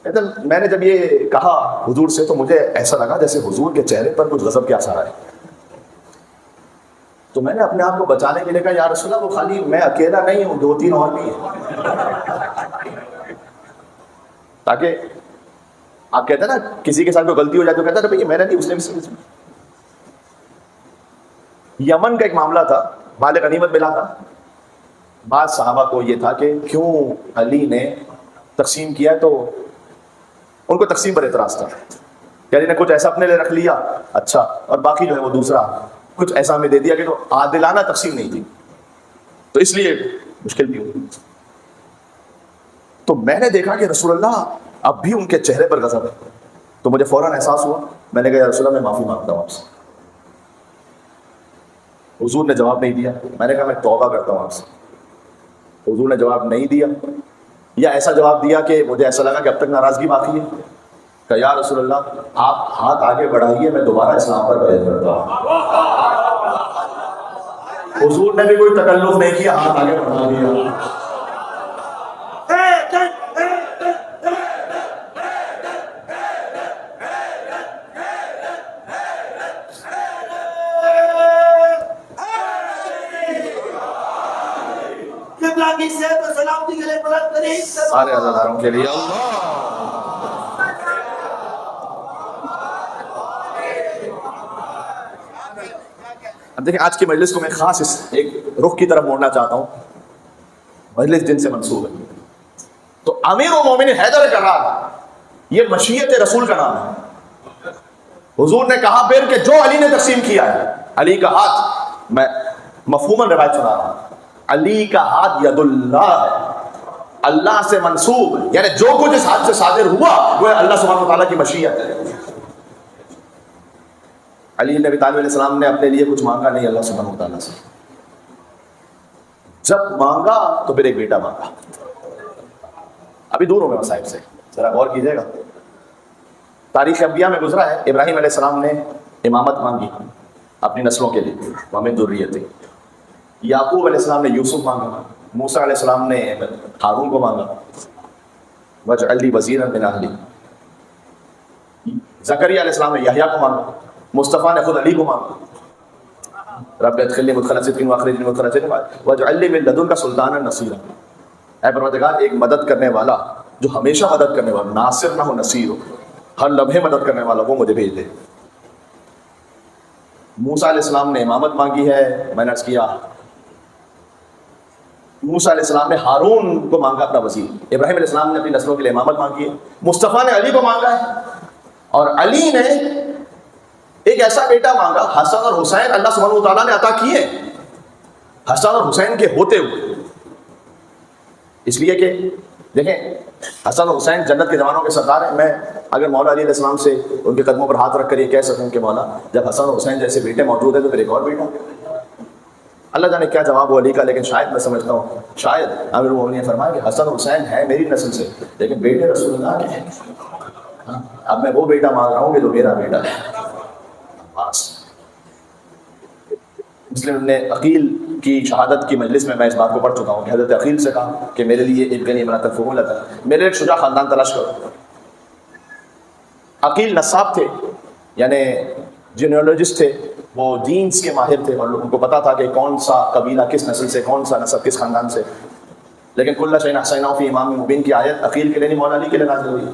کہتے ہیں میں نے جب یہ کہا حضور سے تو مجھے ایسا لگا جیسے حضور کے چہرے پر کچھ غضب کے آثار آئے. تو میں نے اپنے آپ کو بچانے کے لیے کہا یا رسول اللہ وہ خالی میں اکیلا نہیں ہوں، 2-3 اور بھی ہیں. تاکہ آپ کہتے ہیں نا کسی کے ساتھ کوئی غلطی ہو جائے تو کہتا ہے بھئی میں نے نہیں، اس نے بھی. یمن کا ایک معاملہ تھا، مال غنیمت ملا تھا. بعض صحابہ کو یہ تھا کہ کیوں علی نے تقسیم کیا، تو ان کو تقسیم پر اعتراض تھا. یعنی نے کچھ ایسا اپنے لیے رکھ لیا اچھا، اور باقی جو ہے وہ دوسرا کچھ ایسا ہمیں دے دیا کہ تو عادلانہ تقسیم نہیں تھی، تو اس لیے مشکل بھی ہوئی۔ تو میں نے دیکھا کہ رسول اللہ اب بھی ان کے چہرے پر غضب ہے، تو مجھے فوراً احساس ہوا، میں نے کہا یا رسول اللہ میں معافی مانگتا ہوں آپ سے۔ حضور نے جواب نہیں دیا، میں نے کہا میں توبہ کرتا ہوں آپ سے۔ حضور نے جواب نہیں دیا، یا ایسا جواب دیا کہ مجھے ایسا لگا کہ اب تک ناراضگی باقی ہے، کہ یا رسول اللہ آپ ہاتھ آگے بڑھائیے، میں دوبارہ اسلام پر بیعت کرتا ہوں۔ حضور نے بھی کوئی تکلف نہیں کیا، ہاتھ آگے بڑھا دیا۔ سارے عزاداروں کے لیے اب دیکھیں آج کی مجلس کو میں خاص اس ایک رخ کی طرف موڑنا چاہتا ہوں، مجلس جن سے منسوب ہے۔ تو امیر المومنین حیدر کرار یہ مشیت رسول کا نام ہے۔ حضور نے کہا پھر کہ جو علی نے تقسیم کیا ہے، علی کا ہاتھ، میں مفہوماً روایت سنا رہا ہوں، علی کا ہاتھ ید اللہ ہے، اللہ سے منسوب، یعنی جو کچھ اس ہاتھ سے صادر ہوا وہ اللہ سبحانہ وتعالیٰ کی مشیت ہے۔ علی نبی طالب علیہ السلام نے اپنے لیے کچھ مانگا نہیں اللہ سبحانہ وتعالیٰ سے، جب مانگا تو پھر ایک بیٹا مانگا۔ ابھی دور ہوں میں صاحب سے، ذرا غور کیجیے گا، تاریخ انبیاء میں گزرا ہے، ابراہیم علیہ السلام نے امامت مانگی اپنی نسلوں کے لیے، وَمِن ذُرِّيَّتِهِ۔ یعقوب علیہ السلام نے یوسف مانگا، موسیٰ علیہ السلام نے ہارون کو مانگا، وَاجْعَلْ لِي وَزِيرًا مِنْ أَهْلِي۔ زکریا علیہ السلام نے یحییٰ کو مانگا، مصطفیٰ نے خود علی کو مانگا، رب ادخلنی مدخل صدق واخرجنی مخرج صدق واجعل لي من لدنک سلطانا نصیرا۔ اے پروردگار ایک مدد کرنے والا جو ہمیشہ مدد کرنے والا، ناصر نہ ہو نصیر ہو، ہر لمحے مدد کرنے والا، وہ مجھے بھیج دے۔ موسیٰ علیہ السلام نے امامت مانگی ہے، میں نے عرض کیا موسیٰ علیہ السلام نے ہارون کو مانگا اپنا وزیر، ابراہیم علیہ السلام نے اپنی نسلوں کے لیے امامت مانگی ہے، مصطفیٰ نے علی کو مانگا ہے، اور علی نے ایک ایسا بیٹا مانگا، حسن اور حسین اللہ سبحانہ وتعالیٰ نے عطا کیے، حسن اور حسین کے ہوتے ہوئے، اس لیے کہ دیکھیں حسن اور حسین جنت کے جوانوں کے سردار ہیں۔ میں اگر مولا علی علیہ السلام سے ان کے قدموں پر ہاتھ رکھ کر یہ کہہ سکوں کہ مولا جب حسن اور حسین جیسے بیٹے موجود ہیں تو پھر ایک اور بیٹا، اللہ جانے کیا جواب ہو علی کا، لیکن شاید میں سمجھتا ہوں شاید امیر المومنین نے فرمایا کہ حسن اور حسین ہیں میری نسل سے لیکن بیٹے رسول اللہ کے ہیں، اب میں وہ بیٹا مانگ رہا ہوں کہ جو میرا بیٹا ہے۔ بس مسلم نے عقیل کی شہادت کی مجلس میں اس بات کو پڑھ چکا ہوں کہ حضرت عقیل سے کہا کہ میرے لیے ایک غنی امرأۃ فضولۃ، میرے ایک شجاع خاندان تلاش کرو۔ عقیل نصاب تھے، یعنی جینیالوجسٹ تھے، وہ جینس کے ماہر تھے، اور ان کو پتا تھا کہ کون سا قبیلہ کس نسل سے، کون سا نسب کس خاندان سے۔ لیکن کل شیء احصیناہ فی امام مبین کی آیت عقیل کے لیے نہیں، مولا علی کے لیے نازل ہوئی،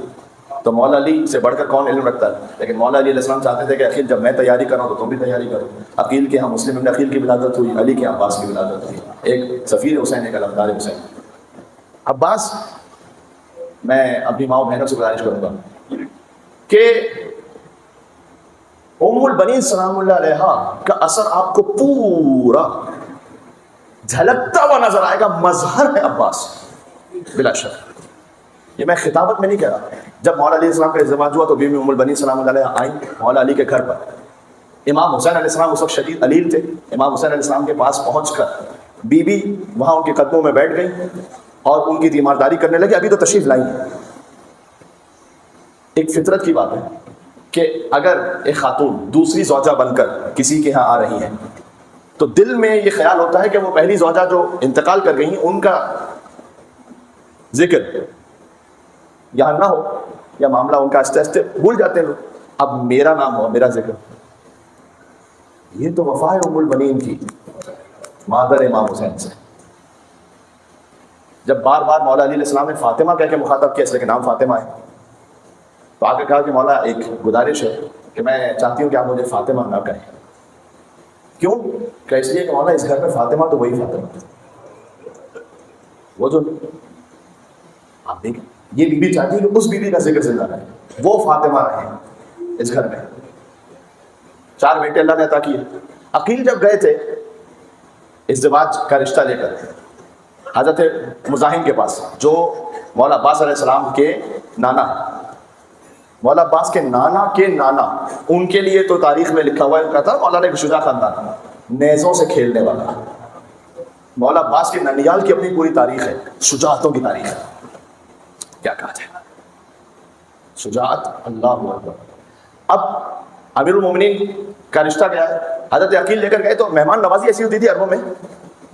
تو مولا علی سے بڑھ کر کون علم رکھتا ہے؟ لیکن مولا علی علیہ السلام چاہتے تھے کہ عقیل جب میں تیاری کر رہا ہوں تو تم بھی تیاری کرو۔ عقیل کے ہاں مسلم ابن عقیل کی ولادت ہوئی، علی کے ہاں عباس کی ولادت ہوئی، ایک سفیر حسین ایک علمدار حسین۔ عباس، میں اپنی ماں و بہنوں سے گزارش کروں گا کہ ام البنین سلام اللہ علیہا کا اثر آپ کو پورا جھلکتا ہوا نظر آئے گا، مظہر ہے عباس بلا شک۔ یہ میں خطابت میں نہیں کہہ رہا، جب مولا علیہ السلام کا ازدواج ہوا تو بیوی ام البنین سلام اللہ علیہا آئیں مولا علی کے گھر پر۔ امام حسین علیہ السلام اس وقت شدید علیل تھے، امام حسین علیہ السلام کے پاس پہنچ کر بیوی وہاں ان کے قدموں میں بیٹھ گئی اور ان کی تیمارداری کرنے لگی، ابھی تو تشریف لائی ہیں۔ ایک فطرت کی بات ہے کہ اگر ایک خاتون دوسری زوجہ بن کر کسی کے ہاں آ رہی ہے تو دل میں یہ خیال ہوتا ہے کہ وہ پہلی زوجہ جو انتقال کر گئی ان کا ذکر یہاں نہ ہو، یا معاملہ ان کا آہستہ آہستہ بھول جاتے ہیں لوگ، اب میرا نام ہو، میرا ذکر۔ یہ تو وفا ہے ام البنین کی، مادر امام حسین سے۔ جب بار بار مولا علی علیہ السلام نے فاطمہ کہہ کے مخاطب کیا، اس لیے کہ نام فاطمہ ہے، تو آگے کہا کہ مولا ایک گزارش ہے کہ میں چاہتی ہوں کہ آپ مجھے فاطمہ نہ کہیں۔ کیوں؟ کہ اس لیے کہ مولا اس گھر میں فاطمہ تو وہی فاطمہ، وہ جو آپ دیکھیں یہ بی بی چاہتی ہے کہ اس بی بی کا ذکر زندہ رہے، وہ فاطمہ رہے۔ اس گھر میں. 4 بیٹے اللہ نے عطا کیے. عقیل جب گئے تھے ازدواج کا رشتہ لے کر حضرت مزاحم کے پاس، جو مولا عباس علیہ السلام کے نانا، مولا عباس کے نانا کے نانا، ان کے لیے تو تاریخ میں لکھا ہوا ہے، کہا تھا مولانا ایک شجاع خاندان، نیزوں سے کھیلنے والا. مولا عباس کے ننیال کی اپنی پوری تاریخ ہے، شجاعتوں کی تاریخ ہے. کیا کہا جائے، شجاعت. اللہ اکبر. اب امیر المومنین کا رشتہ گیا ہے، حضرت عقیل لے کر گئے تو مہمان نوازی ایسی ہوتی تھی عربوں میں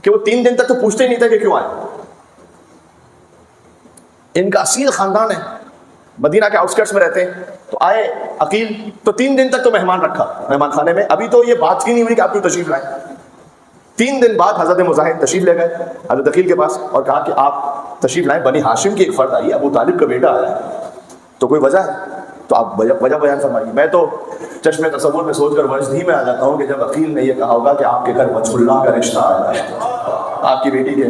کہ وہ 3 دن تک تو پوچھتے ہی نہیں تھے کہ کیوں آئے. ان کا اصیل خاندان ہے، مدینہ کے آؤٹسکرٹس میں رہتے ہیں. تو آئے عقیل تو 3 دن تک تو مہمان رکھا مہمان خانے میں. ابھی تو یہ بات کی نہیں ہوئی کہ آپ کیوں تشریف لائیں. 3 دن بعد حضرت مزاحم تشریف لے گئے حضرت عقیل کے پاس اور کہا کہ آپ تشریف لائیں، بنی ہاشم کی ایک فرد آئی ہے، ابو طالب کا بیٹا آیا ہے، تو کوئی وجہ ہے تو آپ وجہ بیان فرمائیے. میں تو چشم تصور میں سوچ کر وجدی میں آ جاتا ہوں کہ جب عقیل نے یہ کہا ہوگا کہ آپ کے گھر وجہ اللہ کا رشتہ آیا ہے آپ کی بیٹی کے،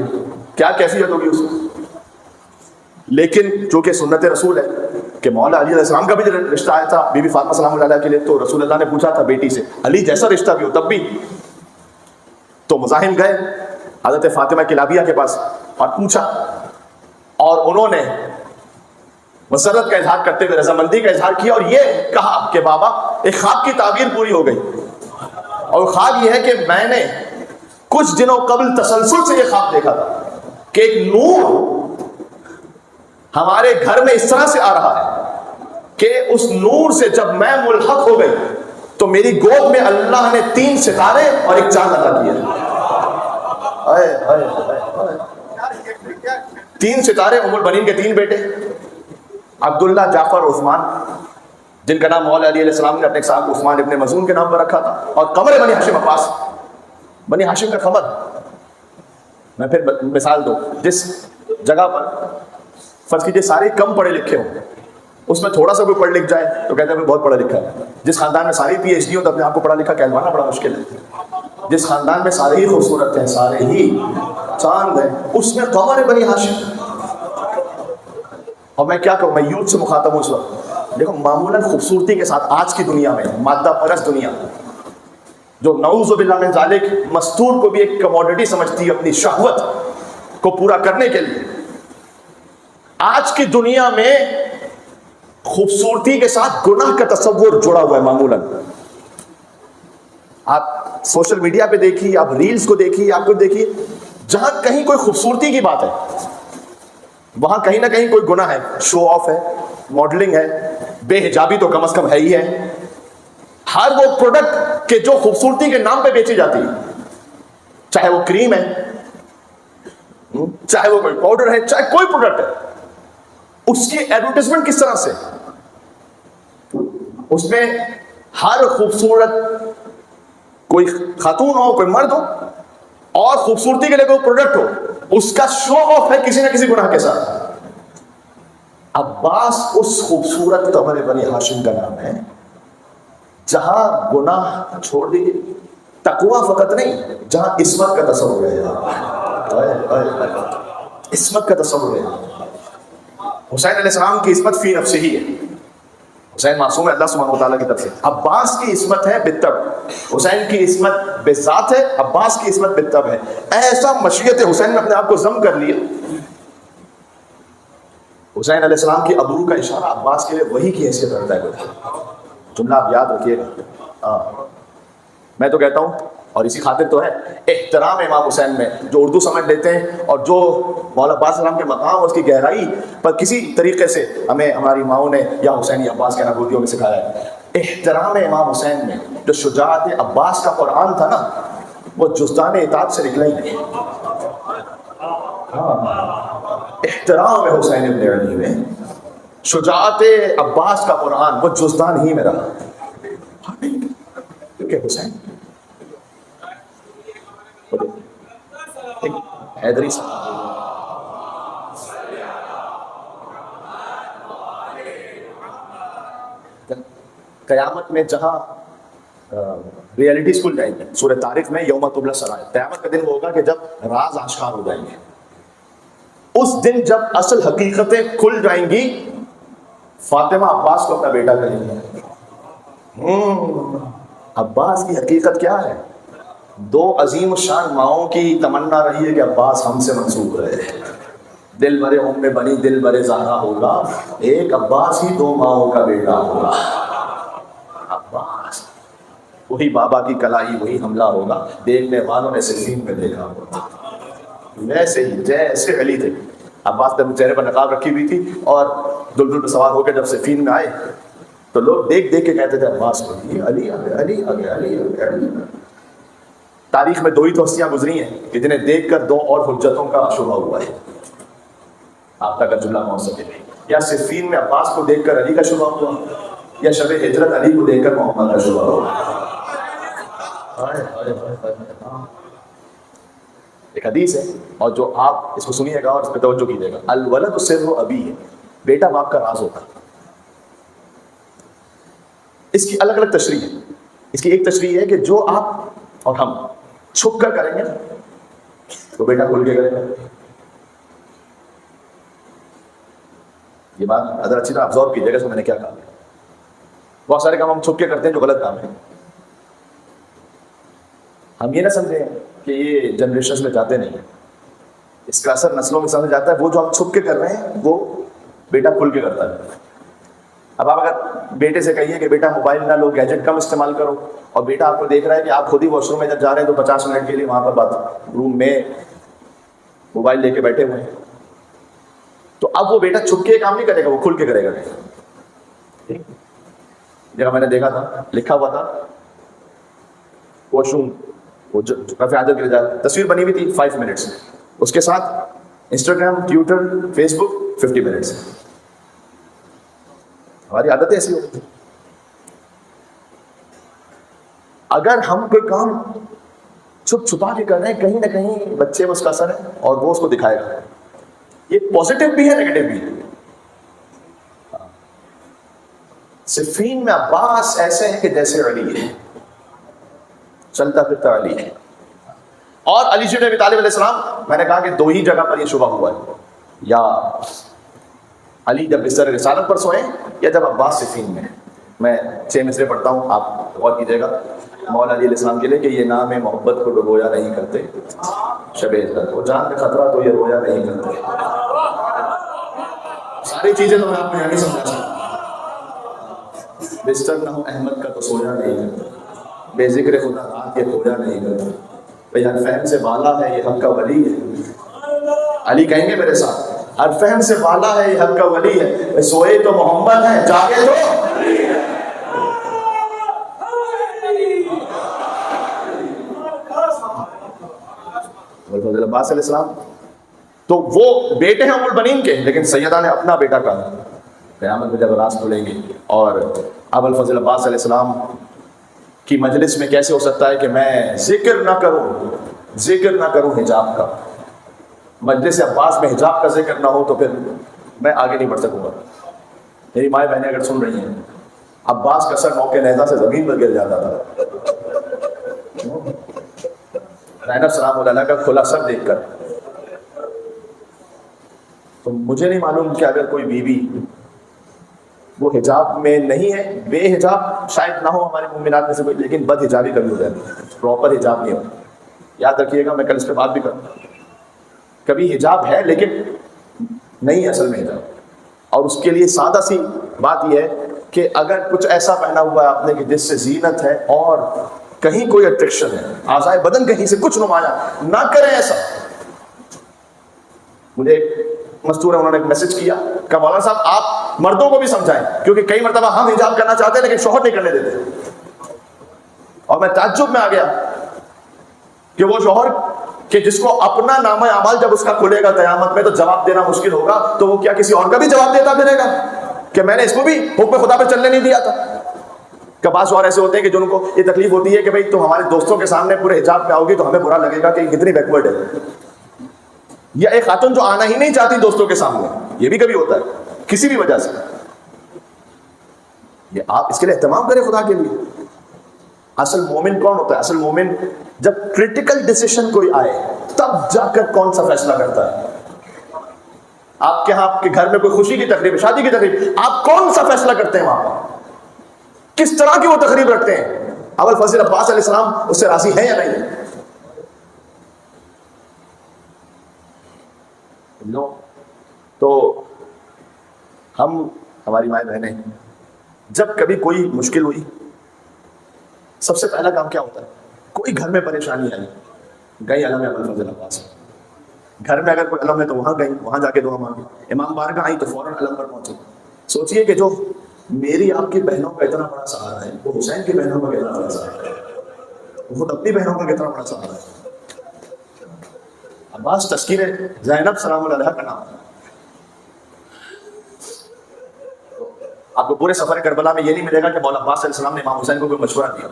کیا کیفیت ہوگی اس کی. لیکن چونکہ سنت رسول ہے کہ مولا علی علیہ السلام کا بھی رشتہ آیا تھا بی بی فاطمہ سلام اللہ علیہ کے لیے، تو رسول اللہ نے پوچھا تھا بیٹی سے علی جیسا رشتہ بھی ہو تب بھی. تو مزاحم گئے حضرت فاطمہ کلابیہ کے پاس اور پوچھا، اور انہوں نے مسرت کا اظہار کرتے ہوئے رضامندی کا اظہار کیا اور یہ کہا کہ بابا ایک خواب کی تعبیر پوری ہو گئی، اور خواب یہ ہے کہ میں نے کچھ دنوں قبل تسلسل سے یہ خواب دیکھا تھا کہ ایک نور ہمارے گھر میں اس طرح سے آ رہا ہے کہ اس نور سے جب میں ملحق ہو گئی تو میری گود میں اللہ نے 3 ستارے اور ایک چاند عطا کیا. 3 ستارے، ام البنین کے 3 بیٹے عبداللہ، جعفر، عثمان، جن کا نام مولا علی علیہ السلام نے اپنے صاحب عثمان ابن مظعون کے نام پر رکھا تھا، اور قمر بنی ہاشم عباس، بنی ہاشم کا قمر. میں پھر مثال دوں، جس جگہ پر فرض کیجئے سارے کم پڑھے لکھے ہوں، اس میں تھوڑا سا کوئی پڑھ لکھ جائے تو کہتے ہیں میں بہت پڑھا لکھا ہے. جس خاندان میں ساری پی ایچ ڈی ہوں تو اپنے آپ کو پڑھا لکھا کہلوانا بڑا مشکل ہے. جس خاندان میں سارے ہی خوبصورت ہیں، سارے ہی چاند ہیں، اس میں قمر بنی ہاشم. اور میں کیا کہوں، میں یوتھ سے مخاطب ہوں اس وقت. دیکھو معمولاً خوبصورتی کے ساتھ آج کی دنیا میں، مادہ پرست دنیا جو نعوذ باللہ من ذالک مستور کو بھی ایک کموڈٹی سمجھتی ہے اپنی شہوت کو پورا کرنے کے لیے، آج کی دنیا میں خوبصورتی کے ساتھ گناہ کا تصور جڑا ہوا ہے. معمولاً آپ سوشل میڈیا پہ دیکھیے، آپ ریلز کو دیکھیے، آپ کو دیکھیے، جہاں کہیں کوئی خوبصورتی کی بات ہے وہاں کہیں نہ کہیں کوئی گناہ ہے، شو آف ہے، ماڈلنگ ہے، بے حجابی تو کم از کم ہے ہی ہے. ہر وہ پروڈکٹ کہ جو خوبصورتی کے نام پہ بیچی جاتی ہے، چاہے وہ کریم ہے، چاہے وہ کوئی پاؤڈر ہے، چاہے کوئی پروڈکٹ ہے، اس کی ایڈورٹائزمنٹ کس طرح سے، اس میں ہر خوبصورت کوئی خاتون ہو، کوئی مرد ہو، اور خوبصورتی کے لیے کوئی پروڈکٹ ہو، اس کا شو آف ہے کسی نہ کسی گناہ کے ساتھ. عباس اس خوبصورت قمر بنی ہاشم کا نام ہے جہاں گناہ چھوڑ دیجیے، تقوی فقط نہیں، جہاں عصمت کا تصور ہے، عصمت کا تصور ہے. حسین علیہ السلام کی عصمت فی نفسہ ہی ہے، حسین معصوم ہے اللہ سبحانہ وتعالیٰ کی طرف سے. عباس کی عصمت ہے بالطب، حسین کی عصمت بذات ہے، عباس کی عصمت بالطب ہے. ایسا مشیت حسین نے اپنے آپ کو ضم کر لیا. حسین علیہ السلام کی ابرو کا اشارہ عباس کے لیے وہی کی حیثیت رکھتا ہے. جملہ آپ یاد رکھیے گا. میں تو کہتا ہوں، اور اسی خاطر تو ہے احترام امام حسین میں، جو اردو سمجھ لیتے ہیں اور جو مولا عباس السلام کے مقام اور اس کی گہرائی پر کسی طریقے سے ہمیں ہماری ماؤں نے یا حسین عباس کے نبوتیوں میں سکھایا ہے. احترام امام حسین میں جو شجاعت عباس کا قرآن تھا نا، وہ جزدان اطاعت سے نکلا ہی نہیں. احترام حسین ابن علی میں شجاعت عباس کا قرآن وہ جزدان ہی میں رہا. کیونکہ حسین حیدری قیامت میں جہاں ریئلٹیز کھل جائیں گے، سورہ طارق میں یوم تبلی السرائر، قیامت کا دن ہوگا کہ جب راز آشکار ہو جائیں گے. اس دن جب اصل حقیقتیں کھل جائیں گی، فاطمہ عباس کو اپنا بیٹا کریں گے. عباس کی حقیقت کیا ہے؟ دو عظیم الشان ماؤں کی تمنا رہی ہے کہ عباس ہم سے منسوب رہے. دل برے ام میں بنی دل برے زہرا ہوگا، ایک عباس ہی دو ماؤں کا بیٹا ہوگا. عباس وہی بابا کی کلائی وہی حملہ ہوگا. دیکھنے والوں نے صفین میں دیکھا ہوگا ویسے ہی جیسے علی تھے. عباس نے چہرے پر نقاب رکھی ہوئی تھی اور دلدل پہ سوار ہو کے جب صفین میں آئے تو لوگ دیکھ دیکھ کے کہتے تھے عباس کو یہ علی آ گئے، علی آ گئے، علی آ گئے، علی. تاریخ میں دو ہی تو ہستیاں گزری ہیں کہ جنہیں دیکھ کر دو اور حجتوں کا شبہ ہوا ہے. آپ تک جملہ پہنچ سکے، یا صفین میں عباس کو دیکھ کر علی کا شبہ ہوا، یا شب ہجرت علی کو دیکھ کر محمد کا شبہ ہوا. ایک حدیث ہے اور جو آپ اس کو سنیے گا اور اس پہ توجہ کیجیے گا. الولد سر ابی ہے، بیٹا باپ کا راز ہوتا ہے. اس کی الگ الگ تشریح ہے. اس کی ایک تشریح ہے کہ جو آپ اور ہم چھپ کر کریں گے تو بیٹا کھل کے کرے گا. یہ بات اگر اچھی طرح ابزارو کیجیے گا تو میں نے کیا کہا. بہت سارے کام ہم چھپ کے کرتے ہیں جو غلط کام ہے. ہم یہ نہ سمجھیں کہ یہ جنریشنز میں جاتے نہیں ہیں، اس کا اثر نسلوں میں سمجھ جاتا ہے. وہ جو ہم چھپ کے کر رہے ہیں وہ بیٹا کھل کے کرتا ہے. اب آپ اگر بیٹے سے کہیے کہ بیٹا موبائل نہ لو، گیجٹ کم استعمال کرو، اور بیٹا آپ کو دیکھ رہا ہے کہ آپ خود ہی واش روم میں جب جا رہے ہیں تو 50 منٹ کے لیے وہاں پر باتھ روم میں موبائل لے کے بیٹھے ہوئے ہیں، تو اب وہ بیٹا چھپ کے کام نہیں کرے گا، وہ کھل کے کرے گا. جگہ میں نے دیکھا تھا لکھا ہوا تھا واش روم وہ رفع حاجت کے لیے جاتا، تصویر بنی ہوئی تھی 5 منٹس، اس کے ساتھ انسٹاگرام، ٹویٹر، فیس بک 50 منٹس. ہماری عادتیں ایسی ہوتی ہیں. اگر ہم کوئی کام چھپ چھپا کے کر رہے ہیں کہیں نہ کہیں بچے میں اس کا اثر ہے اور وہ اس کو دکھائے گا. یہ پازیٹیو بھی ہے نیگیٹو بھی ہے. صفین میں عباس ایسے ہیں کہ جیسے علی ہے، چلتا پھرتا علی ہے. اور علی بن ابی طالب علیہ السلام، میں نے کہا کہ دو ہی جگہ پر یہ شبہ ہوا ہے، یا علی جب بستر رسالت پر سوئے یا جب عباس صفین میں. میں 6 مصرے پڑھتا ہوں، آپ غور کیجیے گا. مولا علی علیہ السلام کے لیے کہ یہ نام محبت کو ڈبویا نہیں کرتے شب ہجرت، وہ جان کا خطرہ تو یہ رویا نہیں کرتے. ساری چیزیں تو میں آپ کو یہاں نہیں سمجھا سکتا. بستر نہ ہو احمد کا تو سویا نہیں کرتا، بے ذکر خدا رات یہ کھویا نہیں کرتا. بھائی ہر فہم سے بالا ہے یہ حق کا ولی ہے. علی کہیں گے میرے ساتھ، ہر فہم سے بالا ہے یہ حق کا ولی ہے. سوئے تو محمد ہے، جاگے تو عباس علیہ السلام. تو وہ بیٹے ہیں ام البنین کے، لیکن سیدہ نے اپنا بیٹا کہا. قیامت میں جب راز کھلیں گے اور ابو الفضل عباس علیہ السلام کی مجلس میں کیسے ہو سکتا ہے کہ میں ذکر نہ کروں حجاب کا، مجلس عباس میں حجاب کا ذکر نہ ہو تو پھر میں آگے نہیں بڑھ سکوں گا. میری مائیں بہنیں اگر سن رہی ہیں، عباس کا سر موقع نیزہ سے زمین پر گر جاتا تھا. زینب سلام اللہ کا کھلا سر دیکھ کر. تو مجھے نہیں معلوم کہ اگر کوئی بیوی وہ حجاب میں نہیں ہے، بے حجاب شاید نہ ہو ہمارے مومنات میں سے کوئی، لیکن بد حجابی کبھی ہو جاتی ہے، پراپر حجاب نہیں ہوتا. یاد رکھیے گا، میں کل اس پہ بات بھی کروں. کبھی حجاب ہے لیکن نہیں اصل میں حجاب. اور اس کے لیے سادہ سی بات یہ ہے کہ اگر کچھ ایسا پہنا ہوا ہے آپ نے کہ جس سے زینت ہے اور کہیں کوئی اٹریکشن ہے، اعضائے بدن کہیں سے کچھ نمایاں، نہ کریں ایسا. مجھے مستور ہے، انہوں نے ایک میسج کیا کہ مولانا صاحب آپ مردوں کو بھی سمجھائیں، کیونکہ کئی مرتبہ ہم حجاب کرنا چاہتے ہیں لیکن شوہر نہیں کرنے دیتے. اور میں تعجب میں آ گیا کہ وہ شوہر کہ جس کو اپنا نامہ اعمال جب اس کا کھلے گا قیامت میں تو جواب دینا مشکل ہوگا، تو وہ کیا کسی اور کا بھی جواب دیتا پھرے گا کہ میں نے اس کو بھی حکم خدا پہ چلنے نہیں دیا تھا. کہ بعض اور ایسے ہوتے ہیں کہ جن کو یہ تکلیف ہوتی ہے کہ بھائی تم ہمارے دوستوں کے سامنے پورے حجاب میں آؤ گی تو ہمیں برا لگے گا کہ کتنی بیکورڈ ہے. یا ایک خاتون جو آنا ہی نہیں چاہتی دوستوں کے سامنے، یہ بھی کبھی ہوتا ہے کسی بھی وجہ سے. یہ آپ اس کے لیے اہتمام کریں خدا کے لیے. اصل مومن کون ہوتا ہے؟ اصل مومن جب کریٹیکل ڈیسیشن کوئی آئے تب جا کر کون سا فیصلہ کرتا ہے. آپ کے ہاں آپ کے گھر میں کوئی خوشی کی تقریب، شادی کی تقریب، آپ کون سا فیصلہ کرتے ہیں وہاں پر؟ کس طرح کی وہ تقریب رکھتے ہیں؟ ابو الفضل عباس علیہ السلام اس سے راضی ہیں یا نہیں؟ نو. تو ہماری مائیں بہنیں جب کبھی کوئی مشکل ہوئی سب سے پہلا کام کیا ہوتا ہے؟ کوئی گھر میں پریشانی آئی گئی علم ابو الفضل عباس. گھر میں اگر کوئی علم ہے تو وہاں گئی, وہاں جا کے دعا مانگی. امام بارگاہ آئی تو فوراً علم پر پہنچے. سوچئے کہ جو میری آپ کی بہنوں کا اتنا بڑا سہارا ہے وہ حسین کی بہنوں کا کتنا بڑا سہارا ہے, وہ اپنی بہنوں کا کتنا بڑا سہارا ہے. عباس تذکیر زینب سلام اللہ علیہ کا نام ہے. آپ کو پورے سفر کربلا میں یہ نہیں ملے گا کہ مولا عباس علیہ السلام نے امام حسین کو کوئی مشورہ دیا.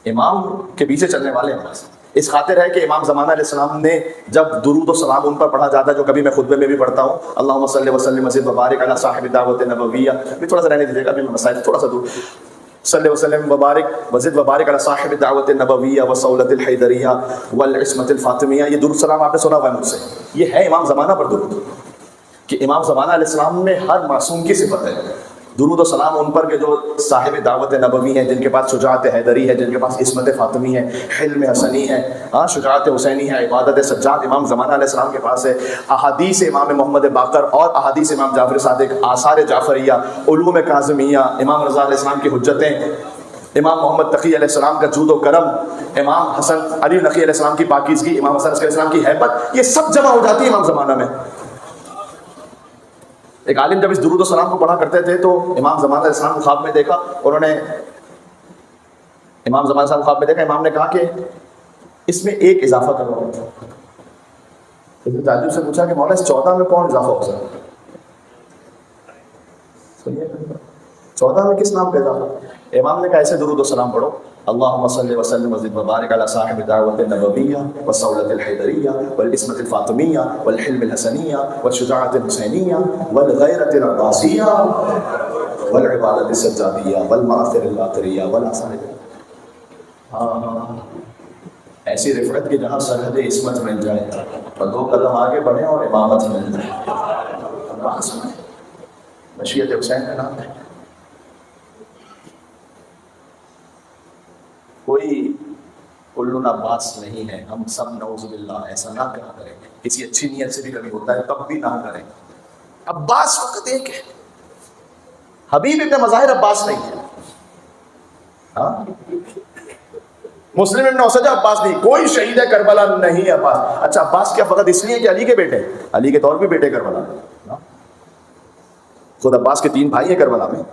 امام کے پیچھے چلنے والے عباس. اس خاطر ہے کہ امام زمانہ علیہ السلام نے جب درود و سلام ان پر پڑھا جاتا ہے, جو کبھی میں خطبے میں بھی پڑھتا ہوں, اللہم صلی وسلم وزد وبارک علی صاحب دعوت نبویہ, بھی تھوڑا سا رہنے دیجیے گا, ابھی مسائل تھوڑا سا دور. صلی وسلم وبارک وزد وبارک علی صاحب دعوت نبویہ وصولۃ الحیدریہ والعصمۃ الفاطمیہ. یہ درود سلام آپ نے سنا ہوا ہے مجھ سے, یہ ہے امام زمانہ پر درود, کہ امام زمانہ علیہ السلام میں ہر معصوم کی صفت ہے درود و سلام ان پر کہ جو صاحب دعوت نبوی ہیں, جن کے پاس شجاعت حیدری ہے, جن کے پاس عصمت فاطمی ہے, حلم حسنی ہے, شجاعت حسینی ہے, عبادت سجاد امام زمانہ علیہ السلام کے پاس ہے, احادیث امام محمد باقر اور احادیث امام جعفر صادق, آثار جعفریہ, علوم کاظمیہ, امام رضا علیہ السلام کی حجتیں, امام محمد تقی علیہ السلام کا جود و کرم, امام حسن علی نقی علیہ السلام کی پاکیزگی, امام حسن علیہ السلام کی ہیبت, یہ سب جمع ہو جاتی ہے امام زمانہ میں. ایک عالم جب اس درود و سلام کو پڑھا کرتے تھے تو امام زمانہ علیہ السلام کو خواب میں دیکھا, انہوں نے امام زمانہ صاحب خواب میں دیکھا, امام نے کہا کہ اس میں ایک اضافہ کرو. تعجب سے پوچھا کہ مولا اس 14 میں کون اضافہ ہو سکتا ہے؟ 14 میں کس نام کا اضافہ؟ امام نے کہا ایسے درود و سلام پڑھو, اللہم صلی وسلم وزد وبارک علی صاحب دعوت النبویہ وصولۃ الحیدریہ والعصمۃ الفاطمیہ والحلم الحسنیہ والشجاعت الحسینیہ والغیرۃ العباسیہ والعبادت السجادیہ والمآثر الباقریہ والآثار. ایسی رفعت کی جہاں سرحد عصمت مل جائے اور 2 قدم آگے بڑھیں اور امامت مل جائے. عباس میں مشیت حسین کا نام ہے. کوئی کلن عباس نہیں ہے, ہم سب نعوذ باللہ ایسا نہ کہا کریں, کسی اچھی نیت سے بھی کبھی ہوتا ہے تب بھی نہ کریں. عباس فقط ایک ہے, حبیب ابن مظاہر عباس نہیں ہے. ہاں مسلم ابن اوسجہ عباس نہیں, کوئی شہید کربلا نہیں عباس. اچھا عباس کیا فقط اس لیے کہ علی کے بیٹے, علی کے طور پہ بیٹے کربلا, خود عباس کے 3 بھائی ہیں کربلا میں,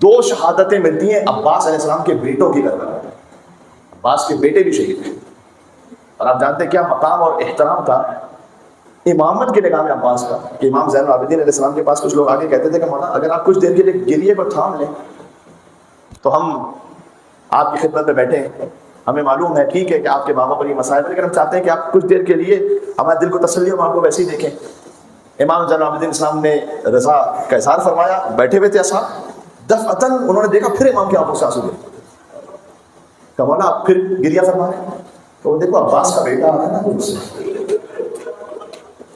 2 شہادتیں ملتی ہیں عباس علیہ السلام کے بیٹوں کی کربلا. عباس کے بیٹے بھی شہید ہیں. اور آپ جانتے ہیں کیا مقام اور احترام تھا امامت کے نگاہ میں عباس کا, کہ امام زین العابدین علیہ السلام کے پاس کچھ لوگ آگے کہتے تھے کہ مولا اگر آپ کچھ دیر کے لیے گریے کو تھام لیں تو ہم آپ کی خدمت میں بیٹھے ہیں. ہمیں معلوم ہے ٹھیک ہے کہ آپ کے بابا پر یہ مسائل, لیکن ہم چاہتے ہیں کہ آپ کچھ دیر کے لیے ہمارے دل کو تسلی ہو, ہم آپ کو ویسے ہی دیکھیں. امام زین العابدین اسلام نے رضا کا اظہار فرمایا, بیٹھے ہوئے تھے اصحاب, دفعتاً انہوں نے دیکھا پھر امام کی آنکھوں سے آنسو گرے. کہ مولا آپ پھر گریہ فرما رہے ہیں, تو دیکھو عباس کا بیٹا آ رہا ہے نا, اس سے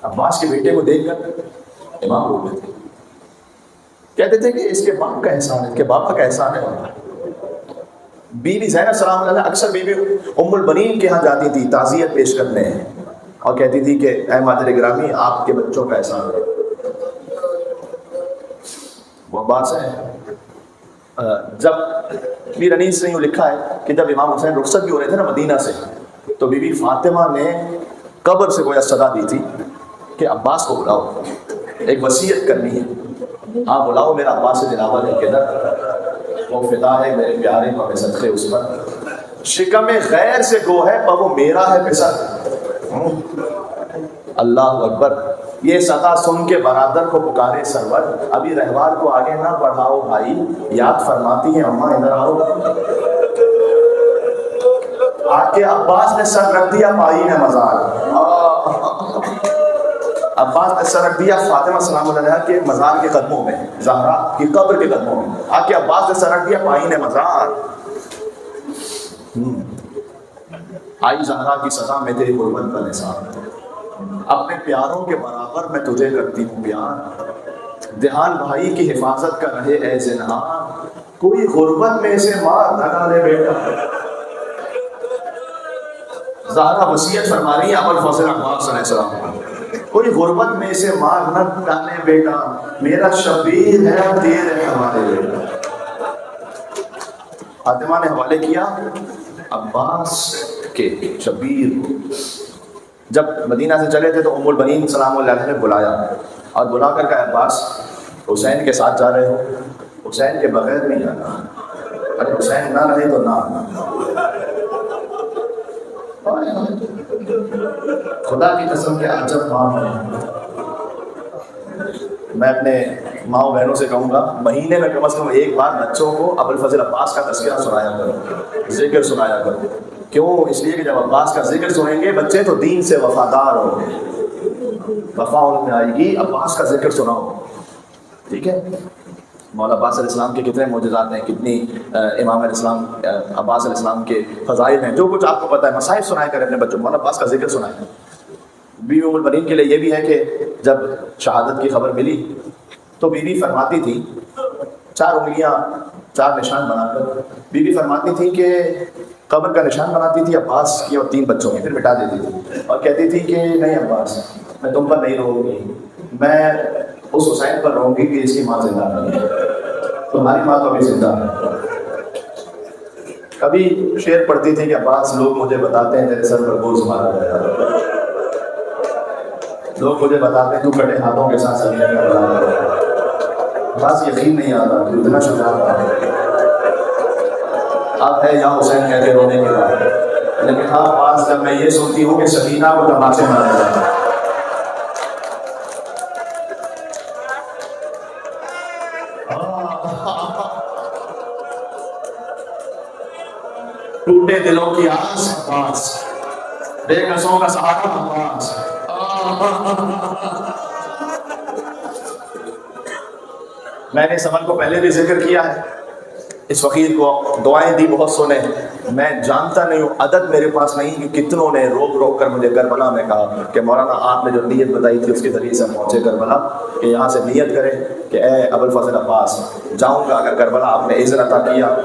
عباس کے بیٹے کو دیکھ کر امام رو گئے تھے. کہتے تھے کہ اس کے باپ کا احسان ہے, اس کے باپا کا احسان ہے. بیوی زینب سلام اللہ علیہ اکثر بیوی ام البنین کے ہاں جاتی تھی تعزیت پیش کرنے, اور کہتی تھی کہ اے مادر گرامی آپ کے بچوں کا احسان ہے. وہ عباس ہے. جب میر انیس نے یوں لکھا ہے کہ جب امام حسین رخصت بھی ہو رہے تھے نا مدینہ سے, تو بی بی فاطمہ نے قبر سے گویا صدا دی تھی کہ عباس کو بلاؤ, ایک وصیت کرنی ہے. ہاں بلاؤ, میرا عباس سے دلاور ہے کے در, وہ فدا ہے میرے پیارے کو صدقے اس پر, شکم غیر سے گو ہے پر وہ میرا ہے پسر. اللہ اکبر. یہ صدا سن کے برادر کو پکارے سرور, ابھی رہوار کو آگے نہ بڑھاؤ بھائی, یاد فرماتی ہیں اماں ادھر آؤ. آ کے عباس نے سر رکھ دیا پائی نے مزار, عباس نے سر رکھ دیا فاطمہ سلام اللہ علیہ کے مزار کے قدموں میں, زہرا کی قبر کے قدموں میں. آ کے عباس نے سر رکھ دیا پائی نے مزار. آئی زہرا کی سزا میں تیری قربت کا نثار, اپنے پیاروں کے برابر میں تجھے کرتی ہوں پیار, دھیان بھائی کی حفاظت کا رہے اے زنہار. کوئی غربت میں اسے مار نہ ڈالے بیٹا. زہرا وصیت فرما رہی ہے ابو الفضل عباس علیہ السلام کو, کوئی غربت میں اسے مار نہ ڈالے بیٹا, میرا شبیر ہے تیرے حوالے بیٹا. فاطمہ نے حوالے کیا عباس کے شبیر کو. جب مدینہ سے چلے تھے تو ام البنین سلام اللہ علیہ نے بلایا اور بلا کر کہا عباس حسین کے ساتھ جا رہے ہو, حسین کے بغیر نہیں جانا, اگر حسین نہ رہے تو نہ آنا. خدا کی قسم کے عجب ماں ہے. میں اپنے ماں و بہنوں سے کہوں گا مہینے میں کم از کم ایک بار بچوں کو ابو الفضل عباس کا تذکرہ سنایا کرو, ذکر سنایا کرو. کیوں؟ اس لیے کہ جب عباس کا ذکر سنیں گے بچے تو دین سے وفادار ہوں گے, وفا ان میں آئے گی. عباس کا ذکر سناؤ, ٹھیک ہے. مولا عباس علیہ السلام کے کتنے معجزات ہیں, کتنی امام علیہ السلام عباس علیہ السلام کے فضائل ہیں, جو کچھ آپ کو پتہ ہے. مصائب سنائے کریں اپنے بچوں, مولا عباس کا ذکر سنائیں. بیوی ام البنین کے لیے یہ بھی ہے کہ جب شہادت کی خبر ملی تو بیوی فرماتی تھی, 4 انگلیاں 4 نشان بنا کر بیوی فرماتی تھی کہ قبر کا نشان بناتی تھی عباس کی اور 3 بچوں کی, پھر مٹا دیتی تھی اور کہتی تھی کہ نہیں عباس میں تم پر نہیں رہوں گی, میں اس حسین پر رہوں گی کہ اس کی ماں زندہ نہیں ہے, تمہاری ماں تو ابھی زندہ ہے. کبھی شعر پڑھتی تھی کہ عباس لوگ مجھے بتاتے ہیں تیرے سر پر بوجھ مارا گیا, لوگ مجھے بتاتے ہیں تو کٹے ہاتھوں کے ساتھ سلیقہ کر رہا ہے. عباس یقین نہیں آتا کہ اتنا شجاع تھا. اب ہے یا حسین کہتے رونے کے بعد, لیکن ہاں عباس جب میں یہ سنتی ہوں کہ سکینہ کو تماچے مارے جاتا ہے. ٹوٹے دلوں کی آس عباس, بے کسوں کا سہارا عباس. میں نے سمن کو پہلے بھی ذکر کیا ہے, اس فقیر کو دعائیں دی بہت سنے. میں جانتا نہیں ہوں, عدد میرے پاس نہیں کہ کتنوں نے روک روک کر مجھے کربلا میں کہا کہ مولانا آپ نے جو نیت بتائی تھی اس کے ذریعے سے پہنچے کربلا, کہ یہاں سے نیت کریں کہ اے ابو الفضل عباس جاؤں گا, اگر کربلا آپ نے اذن عطا کیا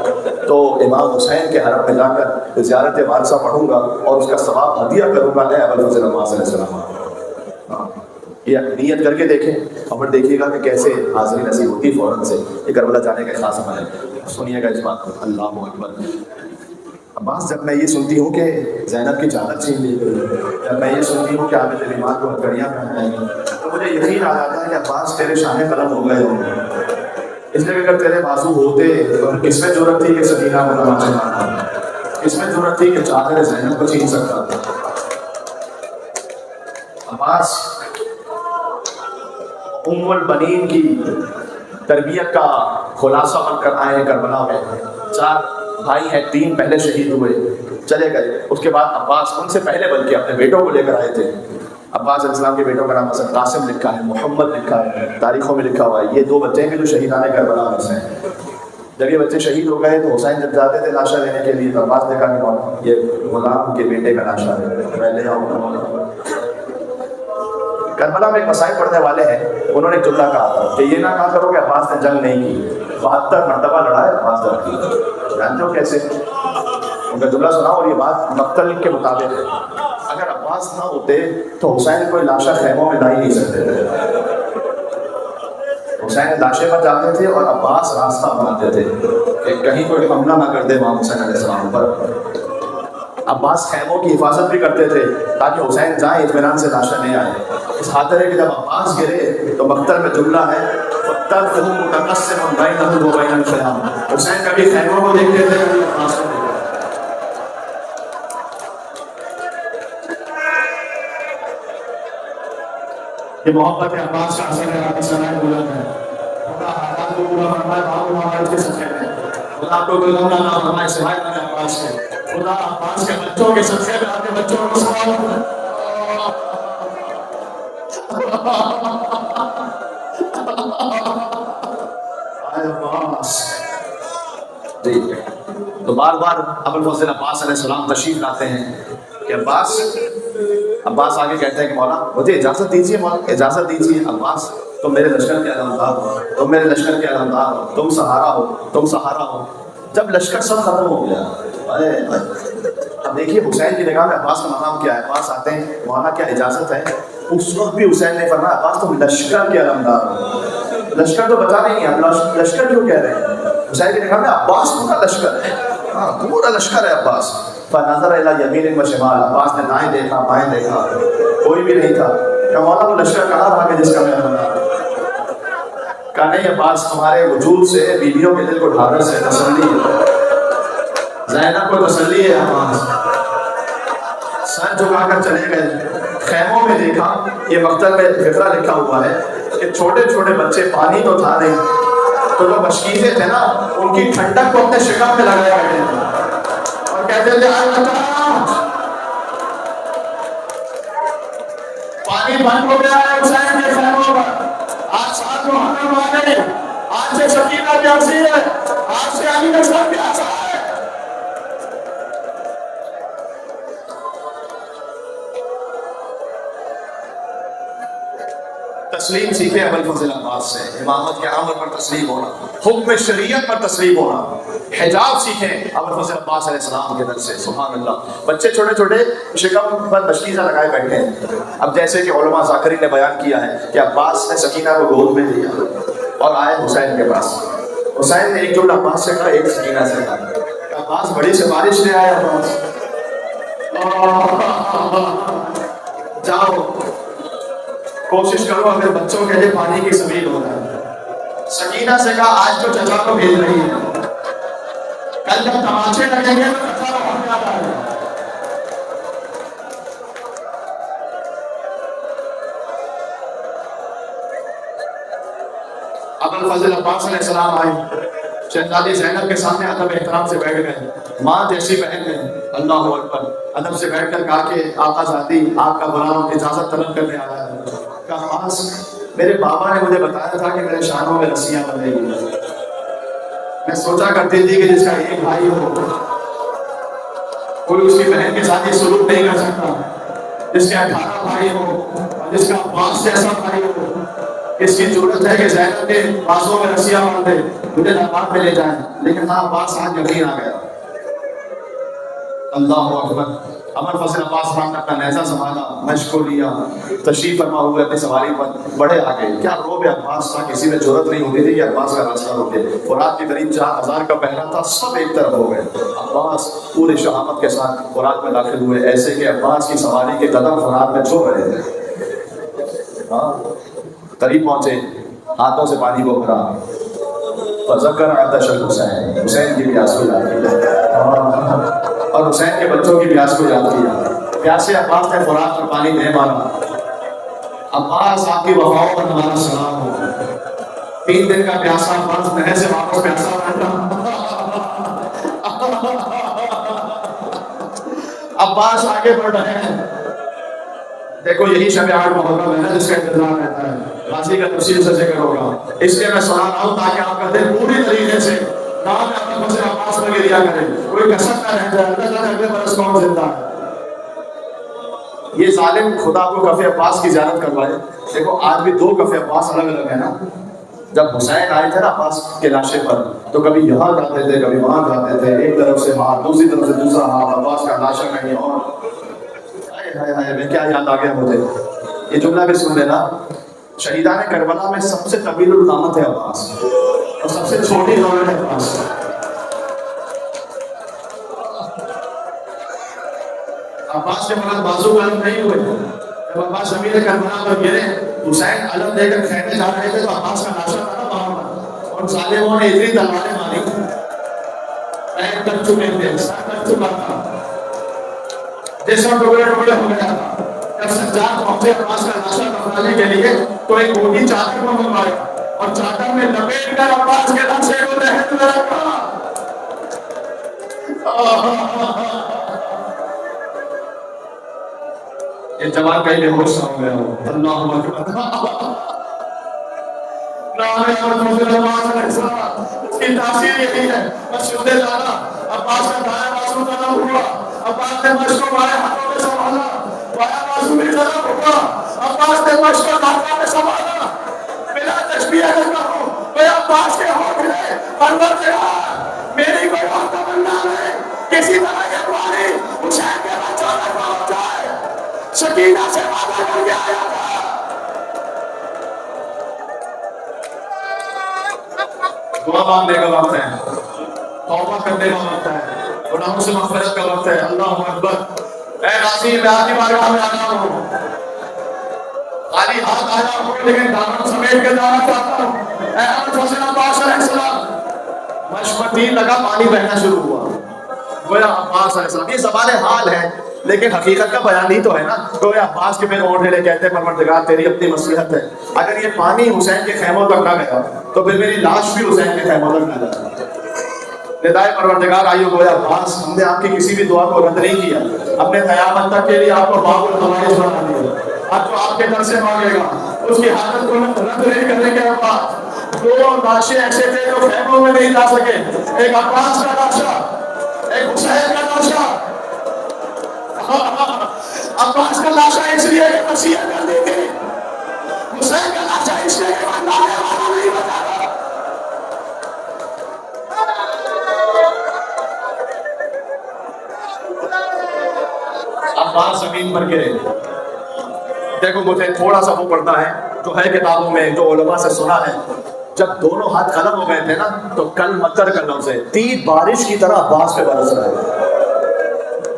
تو امام حسین کے حرم میں جا کر زیارت وارثہ پڑھوں گا اور اس کا ثواب ہدیہ کروں گا اے ابو الفضل عباس علیہ السلام. یہ نیت کر کے دیکھیں اور پھر دیکھیے گا کہ کیسے حاضری نصیب ہوتی فوراً سے. یہ کربلا جانے کا خاص عمل ہے, سنیے گا اس بات کو. اللہ اکبر. عباس جب میں یہ سنتی ہوں کہ زینب کی چادر چھین لی گئی, جب میں یہ سنتی ہوں کہ عابد بیمار کو ہتھکڑیاں پہنائی گئی, تو مجھے یقین آ جاتا ہے کہ عباس تیرے شاہ قلم ہو گئے ہوں گے. اس لیے کہ اگر تیرے بازو ہوتے تو کس میں ضرورت تھی کہ سکینہ کو تماچے مارنا, کس میں ضرورت تھی کہ چادر زینب کو چھین سکتا تھا. عباس ام البنین کی تربیت کا خلاصہ بن کر آئے ہیں کربلا میں. 4 بھائی ہیں, 3 پہلے شہید ہوئے چلے گئے. اس کے بعد عباس ان سے پہلے بلکہ اپنے بیٹوں کو لے کر آئے تھے. عباس علیہ السلام کے بیٹوں کا نام مثلا قاسم لکھا ہے, محمد لکھا ہے, تاریخوں میں لکھا ہوا ہے. یہ 2 بچے ہیں جو شہیدان کربلا میں سے ہیں. جب یہ بچے شہید ہو گئے تو حسین جب جاتے تھے لاشا لینے کے لیے تو عباس نے کہا کہ یہ غلام کے بیٹے کا لاشا ہے, میں لے آؤں گا. کربلا میں ایک مسائل پڑھنے والے ہیں, انہوں نے ایک جملہ کہا تھا کہ یہ نہ کہا کرو کہ عباس نے جنگ نہیں کی, 72 مرتبہ لڑا ہے عباس جنگ کی. جانتے ہو کیسے؟ ان کا جملہ سنا اور یہ بات مقتل کے مطابق ہے. اگر عباس نہ ہوتے تو حسین کوئی لاشا خیموں میں لا ہی نہیں سکتے تھے. حسین لاشیں پر جاتے تھے اور عباس راستہ بناتے تھے کہ کہیں کوئی حملہ نہ کر دے امام حسین علیہ السلام پر. عباس خیموں کی حفاظت بھی کرتے تھے تاکہ حسین جائیں اطمینان سے لاشیں نہیں آئے. اس خاطر ہے کہ جب عباس گرے تو مقتل میں جملہ ہے حسین کبھی خیموں کو دیکھتے تھے کبھی عباس کو دیکھتے تھے. یہ محبت عباس کا حسین علیہ سنائے بلند ہے. خدا حالات کو پورا فرمائے, بابو ہمارے کے سچے ہیں. خدا آپ کو کوئی غم نہ فرمائے سوائے میں عباس کے. خدا عباس کے بچوں کے سچے میں آپ کے بچوں کو سوائے. جی تو بار بار ابو الفضل عباس علیہ السلام تشریف لاتے ہیں کہ عباس آگے کہتے ہیں کہ مولا مجھے اجازت دیجیے, مولا اجازت دیجیے. عباس تم میرے لشکر کے علمدار ہو، تم میرے لشکر کے علمدار ہو، تم سہارا ہو، تم سہارا ہو۔ جب لشکر سب ختم ہو گیا، اب دیکھیے حسین کی نگاہ میں عباس کا مقام کیا ہے۔ عباس آتے ہیں، مولانا کیا اجازت ہے؟ اس وقت بھی حسین نے فرمایا عباس تم لشکر کے علمدار ہو۔ لشکر تو بتا نہیں ہے، اب لشکر کیوں کہہ رہے ہیں؟ حسین کی نگاہ میں عباس پورا لشکر ہے، ہاں پورا لشکر ہے عباس۔ فنظر الی یمین و شمال، عباس نے دائیں دیکھا بائیں دیکھا، کوئی بھی نہیں تھا۔ کہ مولانا وہ لشکر کہاں رہا کہ جس کا میں بنا؟ کہا نہیں عباس، ہمارے وجود سے بیویوں کے دل کو ڈھارس ہے، تسلی ہے، زینب کو تسلی ہے۔ عباس سر جھکا کر چلے گئے، خیموں میں دیکھا، یہ مقتل میں فقرہ لکھا ہوا ہے کہ چھوٹے چھوٹے بچے، پانی تو تھا نہیں، تو جو مشکیزیں تھے نا ان کی ٹھنڈک کو اپنے شکم میں لگایا کرتے تھے اور کہتے تھے پانی بند ہو گیا ہے حسین کے خیموں پر، آج ساتھ محرم آ گئے، آج سے سکینہ پیاسی ہے، آج سے علی اصغر پیاسا ہے۔ تسلیم سیکھے ابوالفضل عباس سے، امامت کے امر پر تسلیم ہونا، حکم شریعت پر تسلیم ہونا، حجاب سیکھیں ابوالفضل عباس علیہ السلام کے در سے۔ سبحان اللہ۔ بچے چھوٹے چھوٹے شکم پر مشکیزہ لگائے بیٹھے ہیں۔ اب جیسے کہ علماء ذاکری نے بیان کیا ہے کہ عباس نے سکینہ کو گود میں لیا اور آئے حسین کے پاس۔ حسین نے ایک جملہ عباس سے کہا، ایک سکینہ سے کہا کہ عباس بڑی سفارش لے آئے عباس، جاؤ کوشش کرو اگر بچوں کے لیے پانی کی سبیل ہو رہا ہے۔ سکینہ سے کہا آج تو چچا کو بھیج رہی ہے، کل جب تماچے لگیں گے تو چچا کو ہم یاد آئے گا۔ ابوالفضل عباس علیہ السلام آئے، شہزادی زینب کے سامنے ادب احترام سے بیٹھ گئے، ماں جیسی بہن ہے، اللہ اکبر، ادب سے بیٹھ کر کہا کہ آقا ذاتی آپ کا غلام اجازت طلب کرنے آیا ہے۔ کہا عباس میرے بابا نے مجھے بتایا تھا کہ میرے شانوں میں رسیاں بندھے گی، میں سوچا کرتی تھی کہ جس کا ایک بھائی ہو کوئی اس کی بہن کے ساتھ یہ سلوک نہیں کر سکتا، جس کے 18 بھائی ہو، جس کا عباس جیسا بھائی ہو، اس کی ضرورت ہے کہ زینب کے بازوں میں رسیاں باندھے مجھے داماد میں لے جائیں۔ لیکن ہاں عباس آج یقین آ گیا۔ اللہ اکبر۔ ابوالفضل عباس نے اپنا نیزہ سنبھالا، مشق کو لیا، تشریف فرما ہوئے اپنی سواری پر بڑے آگے۔ کیا روب عباس تھا، کسی میں ضرورت نہیں ہوتی تھی کہ عباس کا راستہ روکے۔ فرات کے قریب 4000 کا پہرا تھا، سب ایک طرف ہو گئے۔ عباس پورے شہامت کے ساتھ فرات میں داخل ہوئے، ایسے کہ عباس کی سواری کے قدم فرات میں چھو رہے تھے۔ قریب پہنچے، ہاتھوں سے پانی کو بھرا، فذکر عطش الحسین، حسین کی پیاس کو یاد کیا اور حسین کے بچوں کی پیاس کو یاد کیا۔ پیاسے عباس نے فرات پر پانی نہیں مارا۔ عباس آپ کی وفاؤں پر ہمارا سلام ہو۔ 3 دن کا پیاسا عباس نہر سے واپس پیاسا بیٹھا۔ عباس آگے بڑھ رہے ہیں۔ دیکھو یہی شب 8 محرم ہے نا جس کا انتظار رہتا ہے، غازی کا تفصیل سے ذکر ہوگا، اس لیے میں سنا رہا ہوں تاکہ آپ کا دل پوری طریقے سے نام ابوالفضل عباس میں گریا کرے، کوئی کسر نہ رہ جائے، اللہ تعالیٰ اگلے برس کون زندہ ہے۔ یہ ظالم خدا کو کف عباس کی زیارت کروائے۔ دیکھو آج بھی 2 کف عباس الگ الگ ہیں نا۔ جب حسین آئے تھے نا عباس کے لاشے پر تو کبھی یہاں جاتے تھے کبھی وہاں جاتے تھے، ایک طرف سے ہاتھ دوسری طرف سے دوسرا ہاتھ، عباس کا لاشا کہیں اور۔ میں کیا یاد آ گیا مجھے، یہ جملہ بھی سن لینا، شہیدان کربلا میں سب سے طویل القامت ہے عباس اور سب سے چھوٹی دولت ہے عباس۔ عباس کے مرد بازو علم نہیں ہوئے، جب عباس شمیر کربلا پر گرے، حسین علم دے کر کھینے جا رہے تھے تو عباس کا لاشا تھا نا وہاں پر، اور ظالموں نے اتنی تلواریں ماری، پیر تک چکے تھے، سر تک چکا تھا، جسم ٹکڑے ٹکڑے ہو گیا تھا۔ جب سجاد پہنچے عباس کا لاشا دفنانے کے لیے تو ایک موٹی چادر کو منگوایا اور چادر میں لپیٹ کر عباس کے لاشے کو رہت میں رکھا۔ یہ جوان کہیں بے ہوش ہو گیا ہو۔ اللہ اکبر۔ اس کی تاثیر یہی ہے، مسجد لالا عباس کا دائیں بازو قدم ہوا، عباس نے مشق کو بائیں ہاتھوں میں سنبھالا، بائیں بازو بھی قدم ہوا، عباس نے مشق کو ہاتھوں میں سنبھالا، تشبیہ کرتا ہوں اے عباس کے ہونٹ لے پروردگار میری کوئی اور تمنا نہیں کسی طرح یہ پانی حسین کے بچوں تک پہنچ جائے. سکینہ سے وعدہ کر کے آیا تھا. دعا مانگنے کا وقت ہے, توبہ کرنے کا وقت ہے, گناہوں سے مغفرت کا وقت ہے. اللہ اکبر. اے غازی میں آپ کی بارگاہ میں آیا ہوں, خالی ہاتھ آیا ہوں لیکن دامن سمیٹ کے جانا چاہتا ہوں. اے حضرت عباس علیہ السلام, مشمتی لگا پانی بہنا شروع ہوا. گویا عباس علیہ السلام, یہ زبان حال ہے لیکن حقیقت کا بیان ہی تو ہے نا. گویا عباس کے پھر اونٹ لے کہتے ہیں پروردگار تیری اپنی مصلحت ہے, اگر یہ پانی حسین کے خیموں تک نہ گیا تو پھر میری لاش بھی حسین کے خیموں تک نہ جاتی. ندائے پروردگار آئیو گویا عباس, ہم نے آپ کی کسی بھی دعا کو رد نہیں کیا, ہم نے قیامت تک کے لیے آپ کو باب الحوائج بنا دیا. اب جو آپ کے در سے مانگے گا اس کی حالت کو رد نہیں کرنے کے بعد. دو لاشیں ایسے تھے جو خیموں میں نہیں جا سکے, ایک عباس کا لاشا, ایک حسین کا لاشا. عباس کا لاشا اس لیے کہ وصیت کر دی تھی, حسین کا لاشا اس لیے کہ بندانے والا نہیں بتا رہا. عباس زمین پر گرے. دیکھو مجھے تھوڑا سا وہ پڑھتا ہے جو ہے کتابوں میں, جو علماء سے سنا ہے, جب دونوں ہاتھ قلم ہو گئے تھے نا تو کل مطر کا لفظ ہے, تیر بارش کی طرح عباس پہ برس رہا ہے.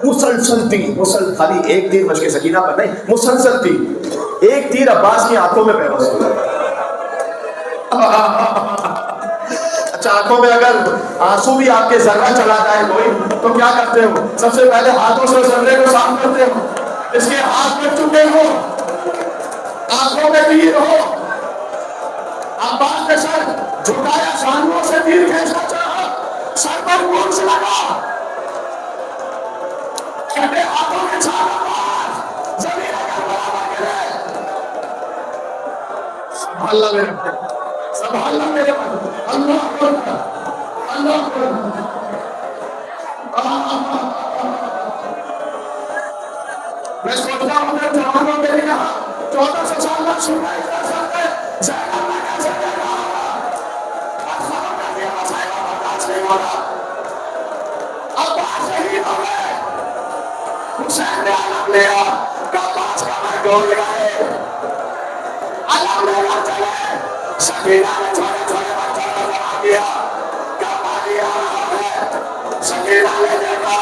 مسلسل تیر, خالی ایک تیر مشق سکینہ پر نہیں, مسلسل تیر. ایک تیر عباس کی آنکھوں میں پیوست ہوا. اچھا, آنکھوں میں اگر آنسو بھی آپ کے ذرہ چلا جائے کوئی تو کیا کرتے ہو؟ سب سے پہلے ہاتھوں سے ذرے کو صاف کرتے ہو. اس کے ہاتھ میں چکے ہو, آنکھوں میں تیر ہو. عباس نے سر جھکایا, شانوں سے تیر کھینچنا چاہا, سر پر گونج لگا, کہتے ہاتھوں میں چھال عباس زمین اگر برابر گرے. سبحان اللہ میرے, سبحان اللہ میرے, اللہ اکبر, اللہ اکبر. میں سوچتا ہوں کہ جوانوں کے لیے 1400 سال تک سننا ہی کر سکتے, زینب میں کیسے دیکھا ہوگا, پتھروں میں بھی مسائل کا برداشت نہیں ہوگا. عباس شہید ہو گئے, حسین نے علم لیا کہ عباس کا میں ڈول گئے, علم لے کر چلے. سکینہ نے چھوٹے چھوٹے بچوں کو جمع کیا, کعبہ لیا ہے. سکینہ نے دیکھا